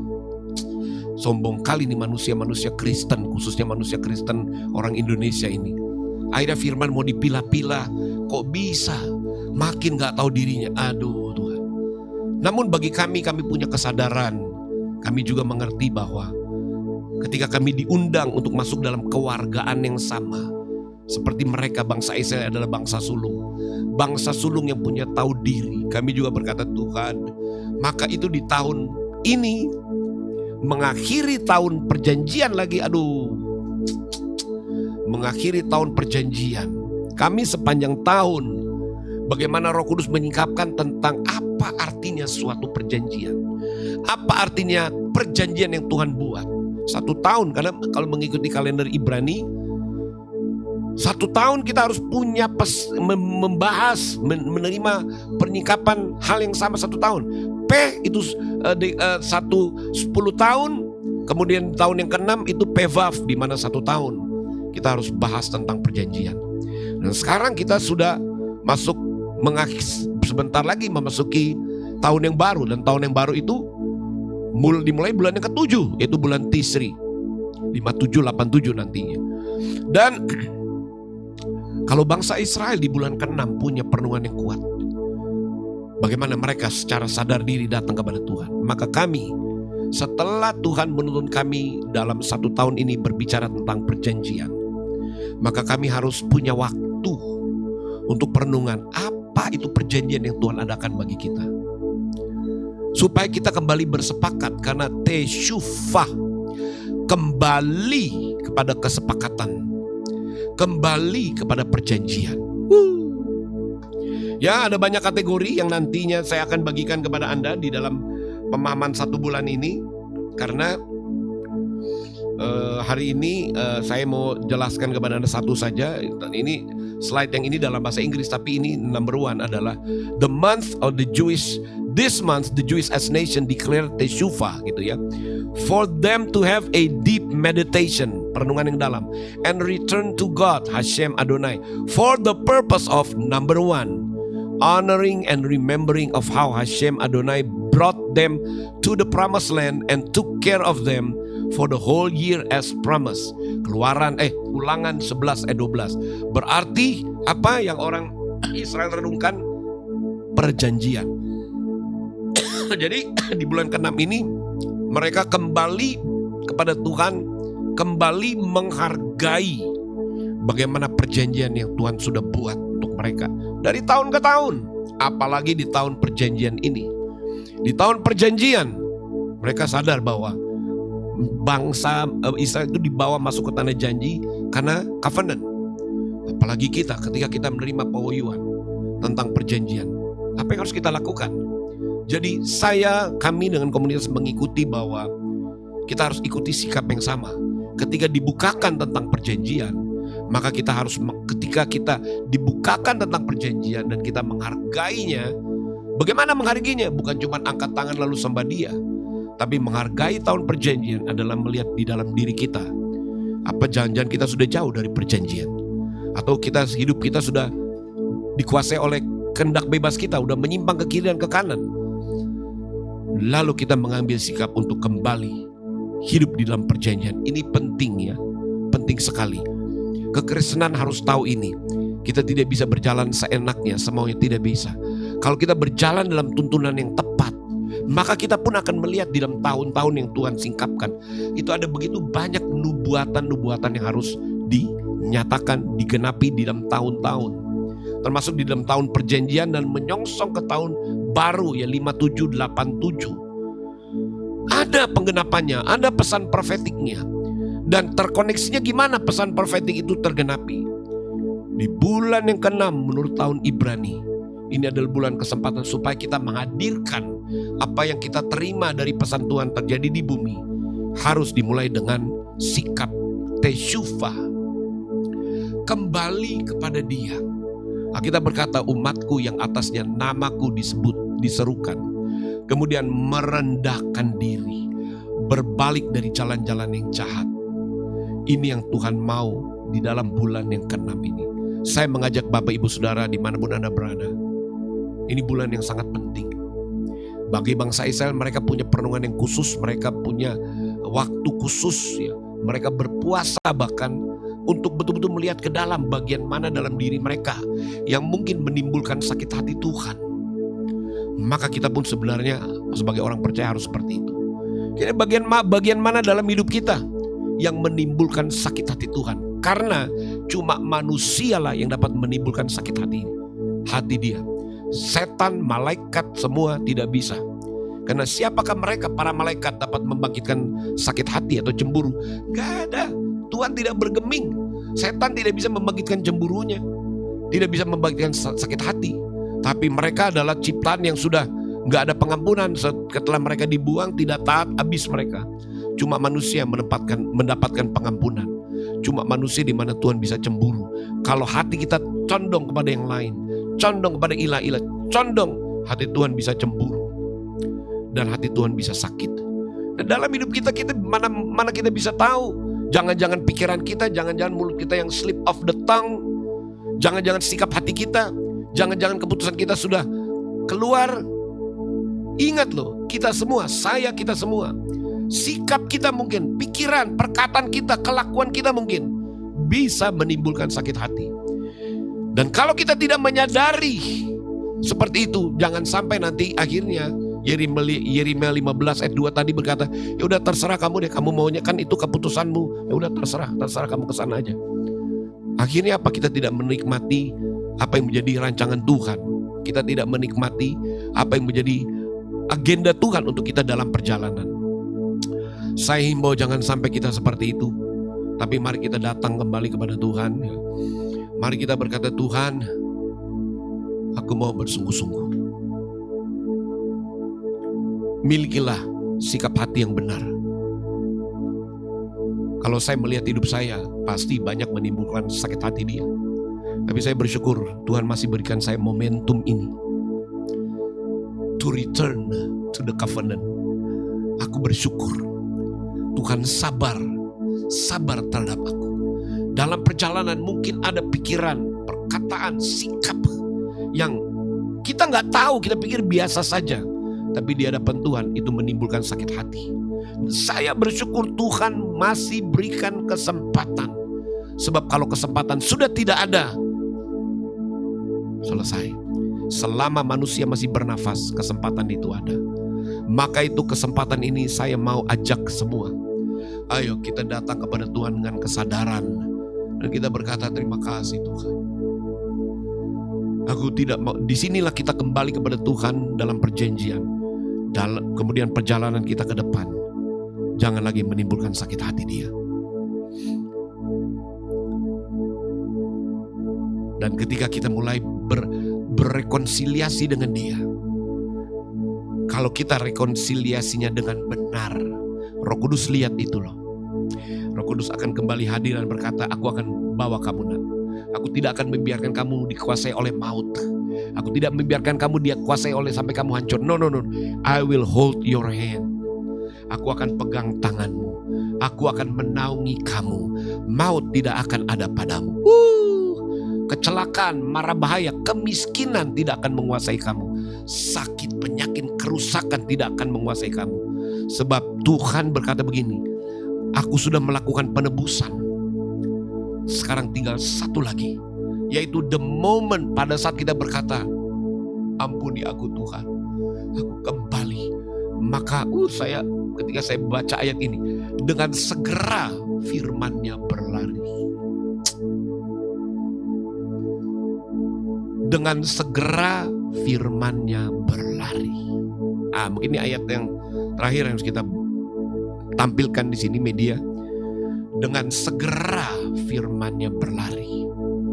sombong kali nih manusia-manusia Kristen, khususnya manusia Kristen orang Indonesia ini. Akhirnya firman mau dipilah-pilah, kok bisa? Makin gak tahu dirinya. Aduh Tuhan. Namun bagi kami punya kesadaran. Kami juga mengerti bahwa ketika kami diundang untuk masuk dalam kewargaan yang sama, seperti mereka, bangsa Israel adalah bangsa sulung. Bangsa sulung yang punya tahu diri. Kami juga berkata, Tuhan, maka itu di tahun ini, mengakhiri tahun perjanjian lagi. Aduh, mengakhiri tahun perjanjian. Kami sepanjang tahun, bagaimana Roh Kudus menyingkapkan tentang apa artinya suatu perjanjian. Apa artinya perjanjian yang Tuhan buat. 1 tahun, karena kalau mengikuti kalender Ibrani, 1 tahun kita harus punya membahas, menerima penyingkapan hal yang sama 1 tahun. P itu 10 tahun, kemudian tahun yang ke-6 itu PVAV, di mana 1 tahun kita harus bahas tentang perjanjian. Dan sekarang kita sudah masuk sebentar lagi memasuki tahun yang baru, dan tahun yang baru itu dimulai bulan yang ke-7, yaitu bulan Tisri 5787 nantinya. Dan kalau bangsa Israel di bulan ke-6 punya perenungan yang kuat, bagaimana mereka secara sadar diri datang kepada Tuhan. Maka kami, setelah Tuhan menuntun kami dalam 1 tahun ini berbicara tentang perjanjian, maka kami harus punya waktu untuk perenungan. Apa itu perjanjian yang Tuhan adakan bagi kita? Supaya kita kembali bersepakat, karena teshuvah, kembali kepada kesepakatan, kembali kepada perjanjian. Ya, ada banyak kategori yang nantinya saya akan bagikan kepada Anda di dalam pemahaman 1 bulan ini. Karena hari ini saya mau jelaskan kepada Anda satu saja. Ini slide yang ini dalam bahasa Inggris, tapi ini number 1 adalah the month of the Jewish. This month the Jewish as nation declare teshuvah, gitu ya. For them to have a deep meditation, perenungan yang dalam, and return to God, Hashem Adonai, for the purpose of number 1, honoring and remembering of how Hashem Adonai brought them to the promised land and took care of them for the whole year as promised. Ulangan 11 ayat 12. Berarti apa yang orang Israel renungkan? Perjanjian. Jadi di bulan ke-6 ini mereka kembali kepada Tuhan, kembali menghargai bagaimana perjanjian yang Tuhan sudah buat untuk mereka dari tahun ke tahun. Apalagi di tahun perjanjian ini. Di tahun perjanjian mereka sadar bahwa bangsa Israel itu dibawa masuk ke tanah janji karena covenant. Apalagi kita ketika kita menerima pewahyuan tentang perjanjian, apa yang harus kita lakukan? Jadi kami dengan komunitas mengikuti bahwa kita harus ikuti sikap yang sama. ketika dibukakan tentang perjanjian, maka kita harus, ketika kita dibukakan tentang perjanjian dan kita menghargainya, bagaimana menghargainya? Bukan cuma angkat tangan lalu sembah dia, tapi menghargai tahun perjanjian adalah melihat di dalam diri kita. Apa jangan-jangan kita sudah jauh dari perjanjian? Atau hidup kita sudah dikuasai oleh kehendak bebas kita, udah menyimpang ke kiri dan ke kanan. Lalu kita mengambil sikap untuk kembali hidup di dalam perjanjian. Ini penting ya, penting sekali. Kekristenan harus tahu ini. Kita tidak bisa berjalan seenaknya, semaunya, tidak bisa. Kalau kita berjalan dalam tuntunan yang tepat, maka kita pun akan melihat di dalam tahun-tahun yang Tuhan singkapkan. Itu ada begitu banyak nubuatan-nubuatan yang harus dinyatakan, digenapi di dalam tahun-tahun. Termasuk di dalam tahun perjanjian dan menyongsong ke tahun baru ya 57, 87. Ada penggenapannya, ada pesan profetiknya. Dan terkoneksinya gimana pesan profetik itu tergenapi? Di bulan yang ke-6 menurut tahun Ibrani. Ini adalah bulan kesempatan supaya kita menghadirkan apa yang kita terima dari pesan Tuhan terjadi di bumi. Harus dimulai dengan sikap tesyufa. Kembali kepada Dia. Alkitab berkata, umatku yang atasnya namaku diserukan. Kemudian merendahkan diri, berbalik dari jalan-jalan yang jahat. Ini yang Tuhan mau di dalam bulan yang ke-6 ini. Saya mengajak Bapak Ibu Saudara dimanapun Anda berada. Ini bulan yang sangat penting. Bagi bangsa Israel, mereka punya perenungan yang khusus, mereka punya waktu khusus ya. Mereka berpuasa bahkan untuk betul-betul melihat ke dalam bagian mana dalam diri mereka yang mungkin menimbulkan sakit hati Tuhan. Maka kita pun sebenarnya sebagai orang percaya harus seperti itu. Kira bagian mana dalam hidup kita yang menimbulkan sakit hati Tuhan? Karena cuma manusialah yang dapat menimbulkan sakit hati dia. Setan, malaikat semua tidak bisa. Karena siapakah mereka, para malaikat, dapat membangkitkan sakit hati atau cemburu? Gak ada. Tuhan tidak bergeming. Setan tidak bisa membangkitkan cemburunya, tidak bisa membangkitkan sakit hati. Tapi mereka adalah ciptaan yang sudah gak ada pengampunan. Setelah mereka dibuang, tidak taat, habis mereka. Cuma manusia mendapatkan pengampunan. Cuma manusia di mana Tuhan bisa cemburu. Kalau hati kita condong kepada yang lain, condong kepada ilah-ilah, condong, hati Tuhan bisa cemburu. Dan hati Tuhan bisa sakit. Dan dalam hidup kita mana kita bisa tahu? Jangan-jangan pikiran kita, jangan-jangan mulut kita yang slip of the tongue, jangan-jangan sikap hati kita, jangan-jangan keputusan kita sudah keluar. Ingat loh, kita semua, kita semua, sikap kita mungkin, pikiran, perkataan kita, kelakuan kita mungkin bisa menimbulkan sakit hati. Dan kalau kita tidak menyadari seperti itu, jangan sampai nanti akhirnya Yeremia 15 ayat 2 tadi berkata, ya udah terserah kamu deh, kamu maunya kan itu keputusanmu, ya udah terserah kamu kesana aja. Akhirnya apa? Kita tidak menikmati apa yang menjadi rancangan Tuhan. Kita tidak menikmati apa yang menjadi agenda Tuhan untuk kita dalam perjalanan. Saya himbau jangan sampai kita seperti itu. Tapi mari kita datang kembali kepada Tuhan. Mari kita berkata, Tuhan, aku mau bersungguh-sungguh. Milikilah sikap hati yang benar. Kalau saya melihat hidup saya, pasti banyak menimbulkan sakit hati dia. Tapi saya bersyukur Tuhan masih berikan saya momentum ini. To return to the covenant. Aku bersyukur Tuhan sabar terhadap aku. Dalam perjalanan mungkin ada pikiran, perkataan, sikap yang kita nggak tahu, kita pikir biasa saja. Tapi di hadapan Tuhan itu menimbulkan sakit hati. Saya bersyukur Tuhan masih berikan kesempatan. Sebab kalau kesempatan sudah tidak ada, selesai. Selama manusia masih bernafas, kesempatan itu ada. Maka itu kesempatan ini saya mau ajak semua. Ayo kita datang kepada Tuhan dengan kesadaran. Dan kita berkata, terima kasih Tuhan. Aku tidak mau, disinilah kita kembali kepada Tuhan dalam perjanjian. Kemudian perjalanan kita ke depan, jangan lagi menimbulkan sakit hati dia. Dan ketika kita mulai berrekonsiliasi dengan dia, kalau kita rekonsiliasinya dengan benar, Roh Kudus lihat itu loh. Roh Roh Kudus akan kembali hadir dan berkata, aku akan bawa kamu nak. Aku tidak akan membiarkan kamu dikuasai oleh maut. Aku tidak membiarkan kamu dikuasai oleh sampai kamu hancur. No. I will hold your hand. Aku akan pegang tanganmu. Aku akan menaungi kamu. Maut tidak akan ada padamu. Kecelakaan, mara bahaya, kemiskinan tidak akan menguasai kamu. Sakit, penyakit, kerusakan tidak akan menguasai kamu. Sebab Tuhan berkata begini, aku sudah melakukan penebusan. Sekarang tinggal satu lagi, yaitu the moment pada saat kita berkata, ampuni aku Tuhan, aku kembali. Maka ketika saya baca ayat ini, dengan segera firman-Nya berlari. Dengan segera firman-Nya berlari. Mungkin ini ayat yang terakhir yang harus kita tampilkan di sini media. Dengan segera firman-Nya berlari.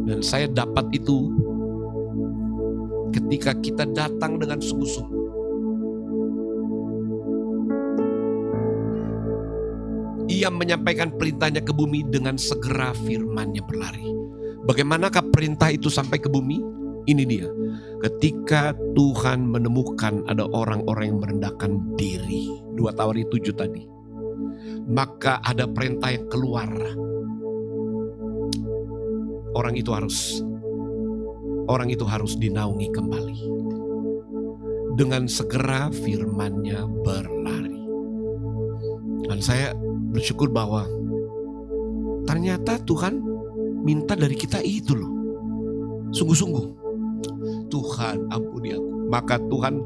Dan saya dapat itu ketika kita datang dengan sungguh-sungguh. Ia menyampaikan perintahnya ke bumi, dengan segera firman-Nya berlari. Bagaimanakah perintah itu sampai ke bumi? Ini dia, ketika Tuhan menemukan ada orang-orang yang merendahkan diri, 2 Tawarikh 7 tadi, maka ada perintah yang keluar. Orang itu harus dinaungi kembali. Dengan segera firman-Nya berlari. Dan saya bersyukur bahwa ternyata Tuhan minta dari kita itu loh, sungguh-sungguh. Tuhan ampuni aku. Maka Tuhan,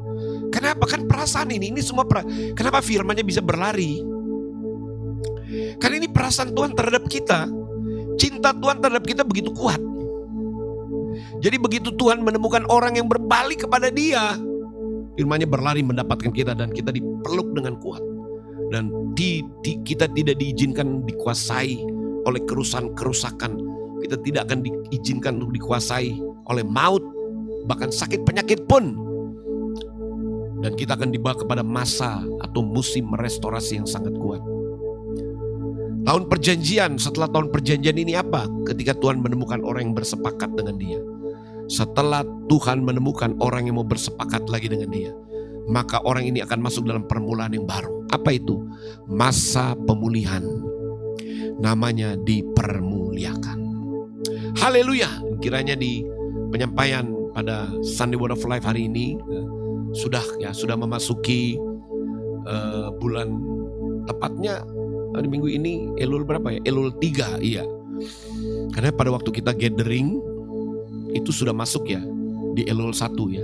kenapa kan perasaan ini semua kenapa firman-Nya bisa berlari? Karena ini perasaan Tuhan terhadap kita. Cinta Tuhan terhadap kita begitu kuat. Jadi begitu Tuhan menemukan orang yang berbalik kepada Dia, firman-Nya berlari mendapatkan kita dan kita dipeluk dengan kuat. Dan kita tidak diizinkan dikuasai oleh kerusakan. Kita tidak akan diizinkan untuk dikuasai oleh maut, bahkan sakit penyakit pun. Dan kita akan dibawa kepada masa atau musim restorasi yang sangat kuat. Tahun perjanjian, setelah tahun perjanjian ini apa? Ketika Tuhan menemukan orang yang bersepakat dengan Dia. Setelah Tuhan menemukan orang yang mau bersepakat lagi dengan Dia, maka orang ini akan masuk dalam permulaan yang baru. Apa itu? Masa pemulihan. Namanya dipermuliakan. Haleluya. Kiranya di penyampaian pada Sunday Word of Life hari ini sudah memasuki bulan, tepatnya hari Minggu ini Elul berapa ya? Elul 3, iya. Karena pada waktu kita gathering itu sudah masuk ya di Elul 1 ya.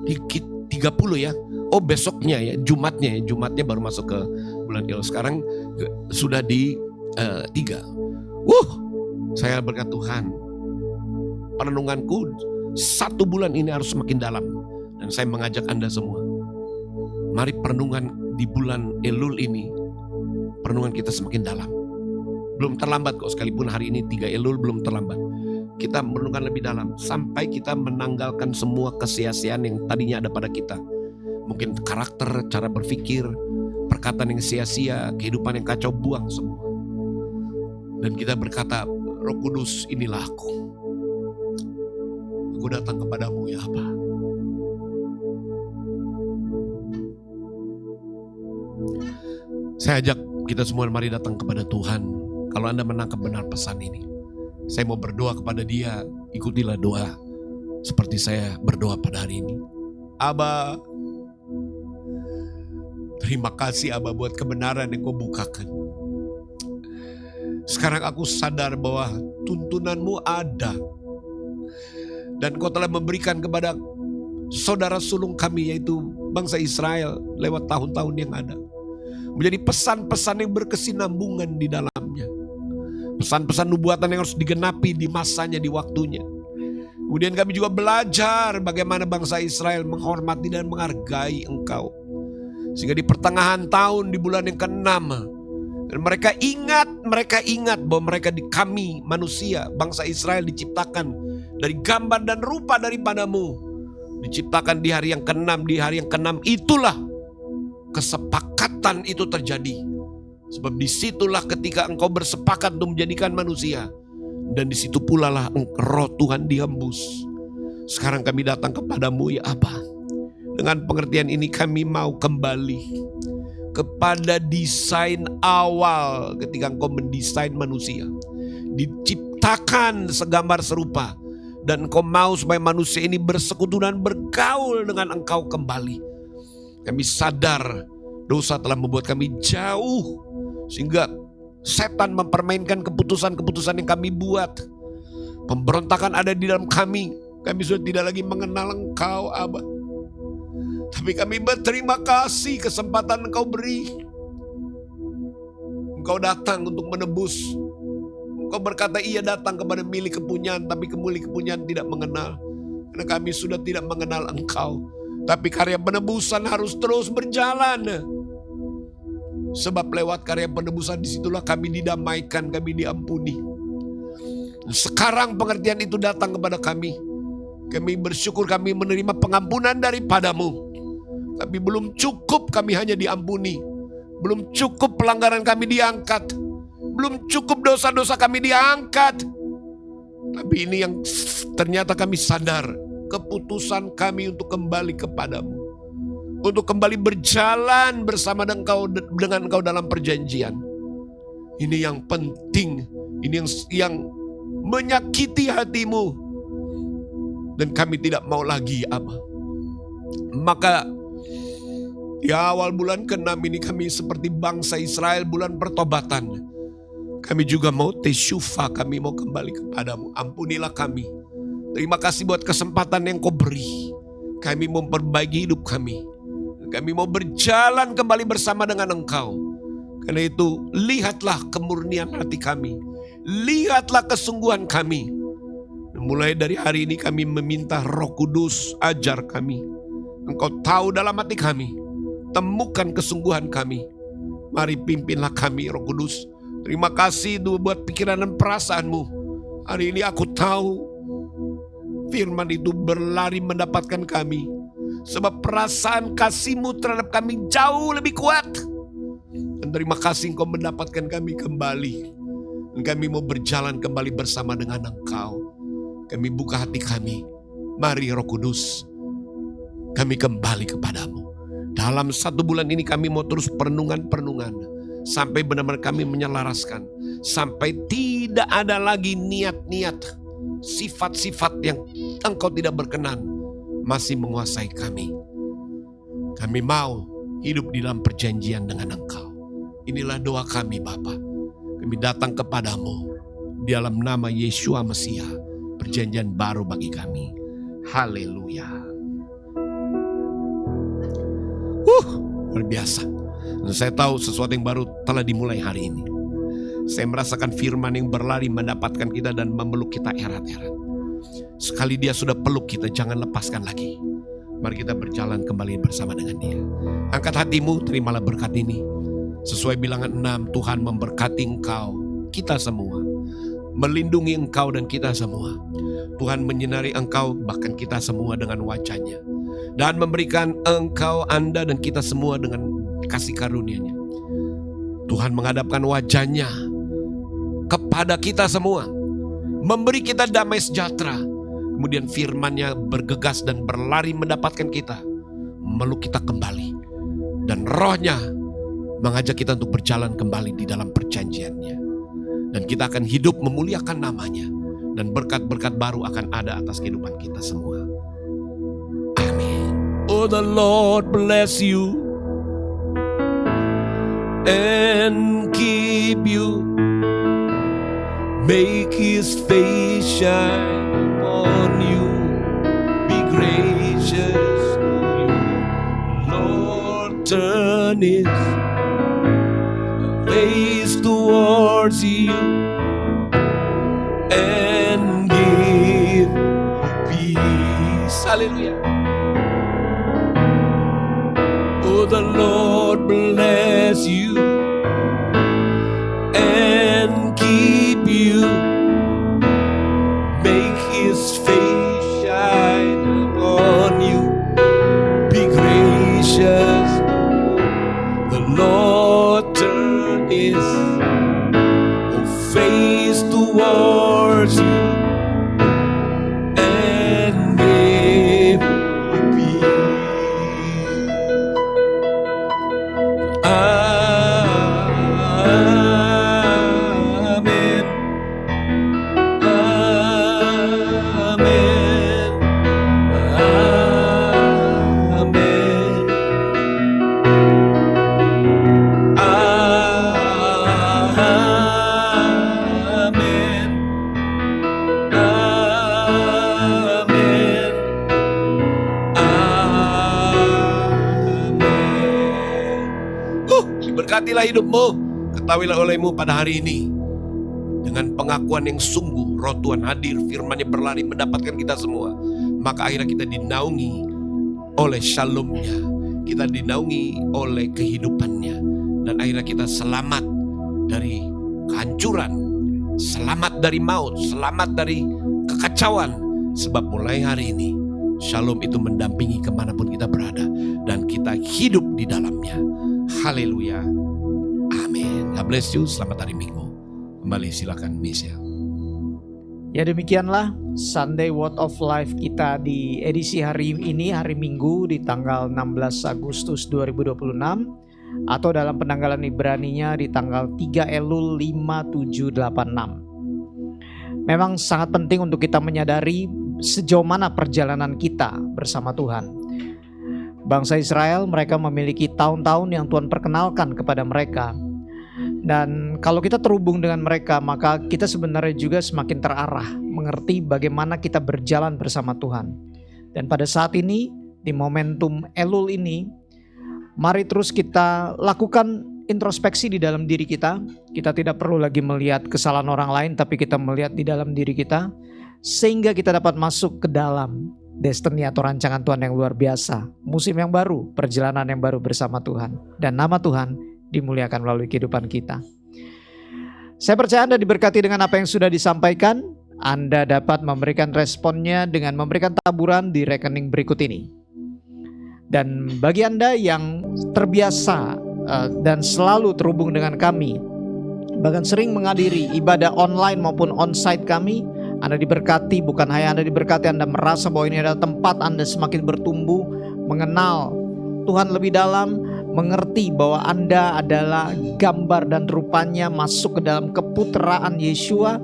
Di 30 ya. Oh besoknya ya, Jumatnya baru masuk ke bulan Elul. Sekarang sudah di 3. Saya berkat Tuhan, perenunganku 1 bulan ini harus semakin dalam. Dan saya mengajak Anda semua, mari perenungan di bulan Elul ini, perenungan kita semakin dalam. Belum terlambat kok, sekalipun hari ini 3 Elul belum terlambat. Kita merenungkan lebih dalam, sampai kita menanggalkan semua kesia-siaan yang tadinya ada pada kita. Mungkin karakter, cara berpikir, perkataan yang sia-sia, kehidupan yang kacau, buang semua. Dan kita berkata, Roh Kudus, inilah aku. Aku datang kepadamu ya Bapa. Saya ajak kita semua, mari datang kepada Tuhan. Kalau Anda menangkap benar pesan ini, saya mau berdoa kepada Dia. Ikutilah doa seperti saya berdoa pada hari ini. Aba, terima kasih Aba buat kebenaran yang Kau bukakan. Sekarang aku sadar bahwa tuntunan-Mu ada. Dan Kau telah memberikan kepada saudara sulung kami, yaitu bangsa Israel, lewat tahun-tahun yang ada. Menjadi pesan-pesan yang berkesinambungan di dalamnya. Pesan-pesan nubuatan yang harus digenapi di masanya, di waktunya. Kemudian kami juga belajar bagaimana bangsa Israel menghormati dan menghargai Engkau. Sehingga di pertengahan tahun, di bulan yang ke-6, dan mereka ingat bahwa kami manusia, bangsa Israel diciptakan dari gambar dan rupa daripadamu. Diciptakan di hari yang ke-6, di hari yang ke-6 itulah kesepakatan itu terjadi. Sebab disitulah ketika engkau bersepakat untuk menjadikan manusia. Dan disitu pula lah roh Tuhan dihembus. Sekarang kami datang kepadamu ya Aba. Dengan pengertian ini kami mau kembali kepada desain awal ketika engkau mendesain manusia. Diciptakan segambar serupa. Dan engkau mau supaya manusia ini bersekutu dan bergaul dengan engkau kembali. Kami sadar dosa telah membuat kami jauh. Sehingga setan mempermainkan keputusan-keputusan yang kami buat. Pemberontakan ada di dalam kami. Kami sudah tidak lagi mengenal engkau Aba. Tapi kami berterima kasih kesempatan engkau beri. Engkau datang untuk menebus. Engkau berkata ia datang kepada milik kepunyaan. Tapi milik kepunyaan tidak mengenal. Karena kami sudah tidak mengenal engkau. Tapi karya penebusan harus terus berjalan. Sebab lewat karya penebusan disitulah kami didamaikan, kami diampuni. Sekarang pengertian itu datang kepada kami. Kami bersyukur kami menerima pengampunan daripadamu. Tapi belum cukup kami hanya diampuni. Belum cukup pelanggaran kami diangkat. Belum cukup dosa-dosa kami diangkat. Tapi ini yang ternyata kami sadar. Keputusan kami untuk kembali kepadamu. Untuk kembali berjalan bersama dengan engkau dalam perjanjian. Ini yang penting. Ini yang menyakiti hatimu. Dan kami tidak mau lagi Aba. Maka di awal bulan ke-6 ini kami seperti bangsa Israel bulan pertobatan. Kami juga mau tesyufa, kami mau kembali kepadamu. Ampunilah kami. Terima kasih buat kesempatan yang kau beri. Kami memperbaiki hidup kami. Kami mau berjalan kembali bersama dengan engkau. Karena itu lihatlah kemurnian hati kami. Lihatlah kesungguhan kami. Mulai dari hari ini kami meminta Roh Kudus ajar kami. Engkau tahu dalam hati kami. Temukan kesungguhan kami. Mari pimpinlah kami Roh Kudus. Terima kasih buat pikiran dan perasaanmu. Hari ini aku tahu firman itu berlari mendapatkan kami. Sebab perasaan kasih-Mu terhadap kami jauh lebih kuat. Dan terima kasih Engkau mendapatkan kami kembali. Dan kami mau berjalan kembali bersama dengan Engkau. Kami buka hati kami. Mari Roh Kudus. Kami kembali kepadamu. Dalam 1 bulan ini kami mau terus perenungan-perenungan. Sampai benar-benar kami menyelaraskan. Sampai tidak ada lagi niat-niat. Sifat-sifat yang Engkau tidak berkenan masih menguasai kami. Kami mau hidup di dalam perjanjian dengan Engkau. Inilah doa kami Bapa. Kami datang kepadamu di dalam nama Yeshua Mesias. Perjanjian baru bagi kami. Haleluya. Luar biasa. Dan saya tahu sesuatu yang baru telah dimulai hari ini. Saya merasakan firman yang berlari mendapatkan kita dan memeluk kita erat-erat. Sekali dia sudah peluk kita, jangan lepaskan lagi. Mari kita berjalan kembali bersama dengan dia. Angkat hatimu, terimalah berkat ini. Sesuai bilangan 6, Tuhan memberkati engkau, kita semua. Melindungi engkau dan kita semua. Tuhan menyinari engkau, bahkan kita semua dengan wajahnya. Dan memberikan engkau, Anda dan kita semua dengan kasih karunia-Nya. Tuhan menghadapkan wajahnya kepada kita semua. Memberi kita damai sejahtera. Kemudian firman-Nya bergegas dan berlari mendapatkan kita. Meluk kita kembali. Dan Roh-Nya mengajak kita untuk berjalan kembali di dalam perjanjian-Nya. Dan kita akan hidup memuliakan nama-Nya. Dan berkat-berkat baru akan ada atas kehidupan kita semua. Amin. Oh, the Lord bless you and keep you. Make His face shine upon you. Be gracious to you. Lord, turn His face towards you and give peace. Hallelujah. Oh, the Lord bless you and keep you. Make His face shine upon you. Be gracious. The Lord turn His Berkatilah hidupmu. Ketahuilah olehmu pada hari ini, dengan pengakuan yang sungguh, Roh Tuhan hadir, firman-Nya berlari mendapatkan kita semua. Maka akhirnya kita dinaungi oleh shalom-Nya, kita dinaungi oleh kehidupan-Nya, dan akhirnya kita selamat dari kehancuran, selamat dari maut, selamat dari kekacauan. Sebab mulai hari ini shalom itu mendampingi kemanapun kita berada, dan kita hidup di dalamnya. Haleluya. Amin. God bless you. Selamat hari Minggu. Kembali silakan Michelle. Ya, demikianlah Sunday Word of Life kita di edisi hari ini, hari Minggu di tanggal 16 Agustus 2026, atau dalam penanggalan Ibraninya di tanggal 3 Elul 5786. Memang sangat penting untuk kita menyadari sejauh mana perjalanan kita bersama Tuhan. Bangsa Israel, mereka memiliki tahun-tahun yang Tuhan perkenalkan kepada mereka. Dan kalau kita terhubung dengan mereka, maka kita sebenarnya juga semakin terarah, mengerti bagaimana kita berjalan bersama Tuhan. Dan pada saat ini, di momentum Elul ini, mari terus kita lakukan introspeksi di dalam diri kita. Kita tidak perlu lagi melihat kesalahan orang lain, tapi kita melihat di dalam diri kita, sehingga kita dapat masuk ke dalam destiny atau rancangan Tuhan yang luar biasa. Musim yang baru, perjalanan yang baru bersama Tuhan. Dan nama Tuhan dimuliakan melalui kehidupan kita. Saya percaya Anda diberkati dengan apa yang sudah disampaikan. Anda dapat memberikan responnya dengan memberikan taburan di rekening berikut ini. Dan bagi Anda yang terbiasa dan selalu terhubung dengan kami, bahkan sering menghadiri ibadah online maupun onsite kami, Anda diberkati. Bukan hanya Anda diberkati, Anda merasa bahwa ini adalah tempat Anda semakin bertumbuh, mengenal Tuhan lebih dalam, mengerti bahwa Anda adalah gambar dan rupanya masuk ke dalam keputeraan Yeshua.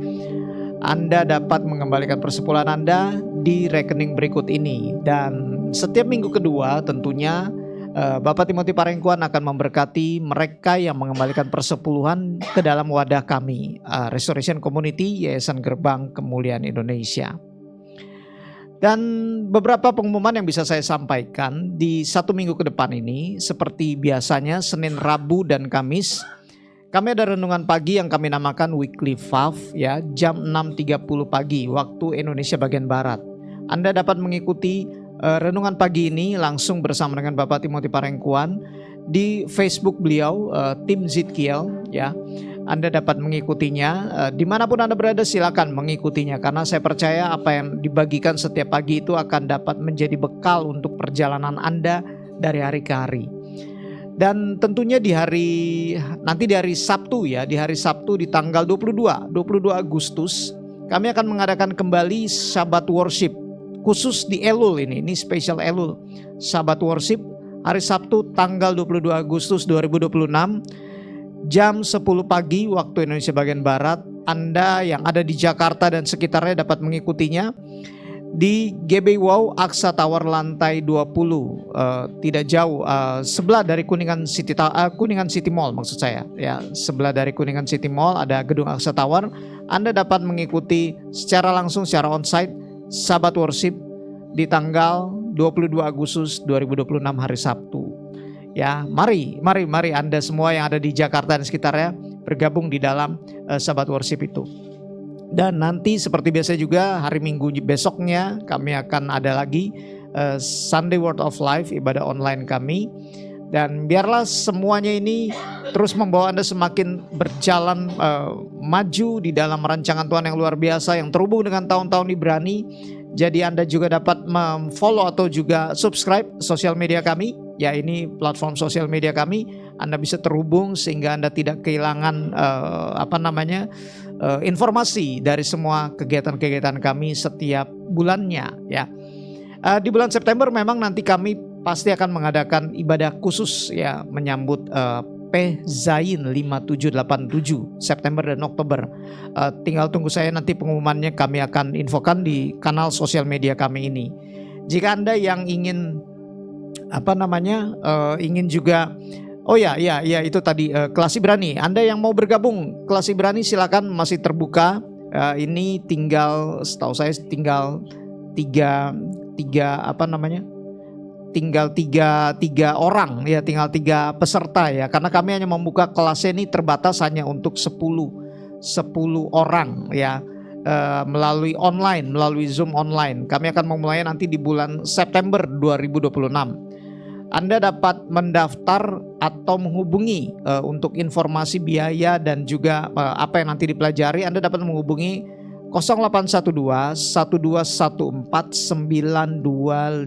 Anda dapat mengembalikan persepuluhan Anda di rekening berikut ini. Dan setiap minggu kedua tentunya Bapak Timothy Parengkuan akan memberkati mereka yang mengembalikan persepuluhan ke dalam wadah kami, Restoration Community, Yayasan Gerbang Kemuliaan Indonesia. Dan beberapa pengumuman yang bisa saya sampaikan di 1 minggu ke depan ini, seperti biasanya Senin, Rabu, dan Kamis, kami ada renungan pagi yang kami namakan Weekly Fav, ya, jam 6.30 pagi waktu Indonesia bagian Barat. Anda dapat mengikuti renungan pagi ini langsung bersama dengan Bapak Timothy Parengkuan di Facebook beliau, Tim Zidkiel, ya. Anda dapat mengikutinya dimanapun Anda berada, silakan mengikutinya, karena saya percaya apa yang dibagikan setiap pagi itu akan dapat menjadi bekal untuk perjalanan Anda dari hari ke hari. Dan tentunya di hari Sabtu, ya, di hari Sabtu di tanggal 22 Agustus kami akan mengadakan kembali Sabat Worship khusus di Elul ini special Elul Sabat Worship hari Sabtu tanggal 22 Agustus 2026 jam 10 pagi waktu Indonesia bagian Barat. Anda yang ada di Jakarta dan sekitarnya dapat mengikutinya di GB Wow Aksa Tower lantai 20, tidak jauh sebelah dari Kuningan City Mall, maksud saya, ya, sebelah dari Kuningan City Mall ada gedung Aksa Tower. Anda dapat mengikuti secara langsung, secara onsite Sabat Worship di tanggal 22 Agustus 2026 hari Sabtu. Ya, mari Anda semua yang ada di Jakarta dan sekitarnya bergabung di dalam Sabat Worship itu. Dan nanti seperti biasa juga hari Minggu besoknya kami akan ada lagi Sunday Word of Life, ibadah online kami. Dan biarlah semuanya ini terus membawa Anda semakin berjalan maju di dalam rancangan Tuhan yang luar biasa yang terhubung dengan tahun-tahun Ibrani. Jadi Anda juga dapat follow atau juga subscribe sosial media kami. Ya, ini platform sosial media kami. Anda bisa terhubung sehingga Anda tidak kehilangan informasi dari semua kegiatan-kegiatan kami setiap bulannya, ya. Di bulan September memang nanti kami pasti akan mengadakan ibadah khusus, ya, menyambut Zain 5787 September dan Oktober. Tinggal tunggu saya nanti pengumumannya, kami akan infokan di kanal sosial media kami ini. Jika Anda yang ingin ingin juga itu tadi kelas Ibrani. Anda yang mau bergabung kelas Ibrani silakan, masih terbuka. Ini tinggal, setahu saya tinggal tiga tinggal tiga orang ya, tinggal 3 peserta ya, karena kami hanya membuka kelasnya ini terbatas hanya untuk 10 orang ya, melalui online, melalui Zoom online. Kami akan memulainya nanti di bulan September 2026. Anda dapat mendaftar atau menghubungi untuk informasi biaya dan juga apa yang nanti dipelajari. Anda dapat menghubungi 0812 1214 9255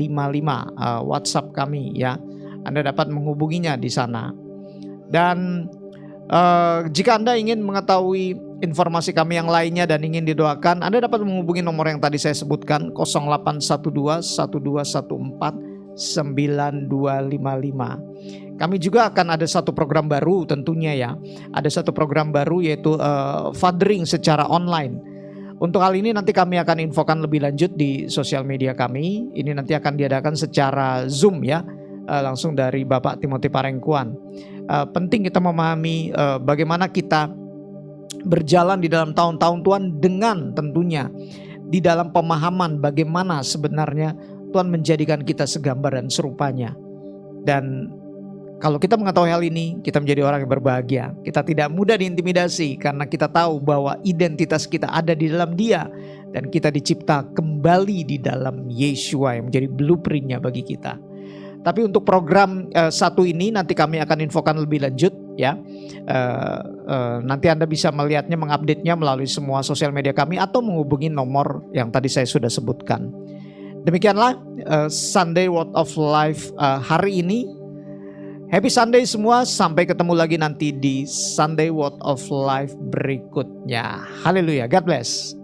WhatsApp kami ya. Anda dapat menghubunginya di sana. Dan jika Anda ingin mengetahui informasi kami yang lainnya dan ingin didoakan, Anda dapat menghubungi nomor yang tadi saya sebutkan 0812 1214 9255. Kami juga akan ada satu program baru tentunya ya. Ada satu program baru yaitu fathering secara online. Untuk hal ini nanti kami akan infokan lebih lanjut di sosial media kami. Ini nanti akan diadakan secara Zoom ya, langsung dari Bapak Timothy Parengkuan. Penting kita memahami bagaimana kita berjalan di dalam tahun-tahun Tuhan, dengan tentunya di dalam pemahaman bagaimana sebenarnya Tuhan menjadikan kita segambar dan serupanya. Dan kalau kita mengetahui hal ini, kita menjadi orang yang berbahagia. Kita tidak mudah diintimidasi karena kita tahu bahwa identitas kita ada di dalam Dia, dan kita dicipta kembali di dalam Yeshua yang menjadi blueprint-nya bagi kita. Tapi untuk program satu ini nanti kami akan infokan lebih lanjut ya. Nanti Anda bisa melihatnya, mengupdate-nya melalui semua sosial media kami atau menghubungi nomor yang tadi saya sudah sebutkan. Demikianlah Sunday Word of Life hari ini. Happy Sunday semua, sampai ketemu lagi nanti di Sunday Word of Life berikutnya. Haleluya, God bless.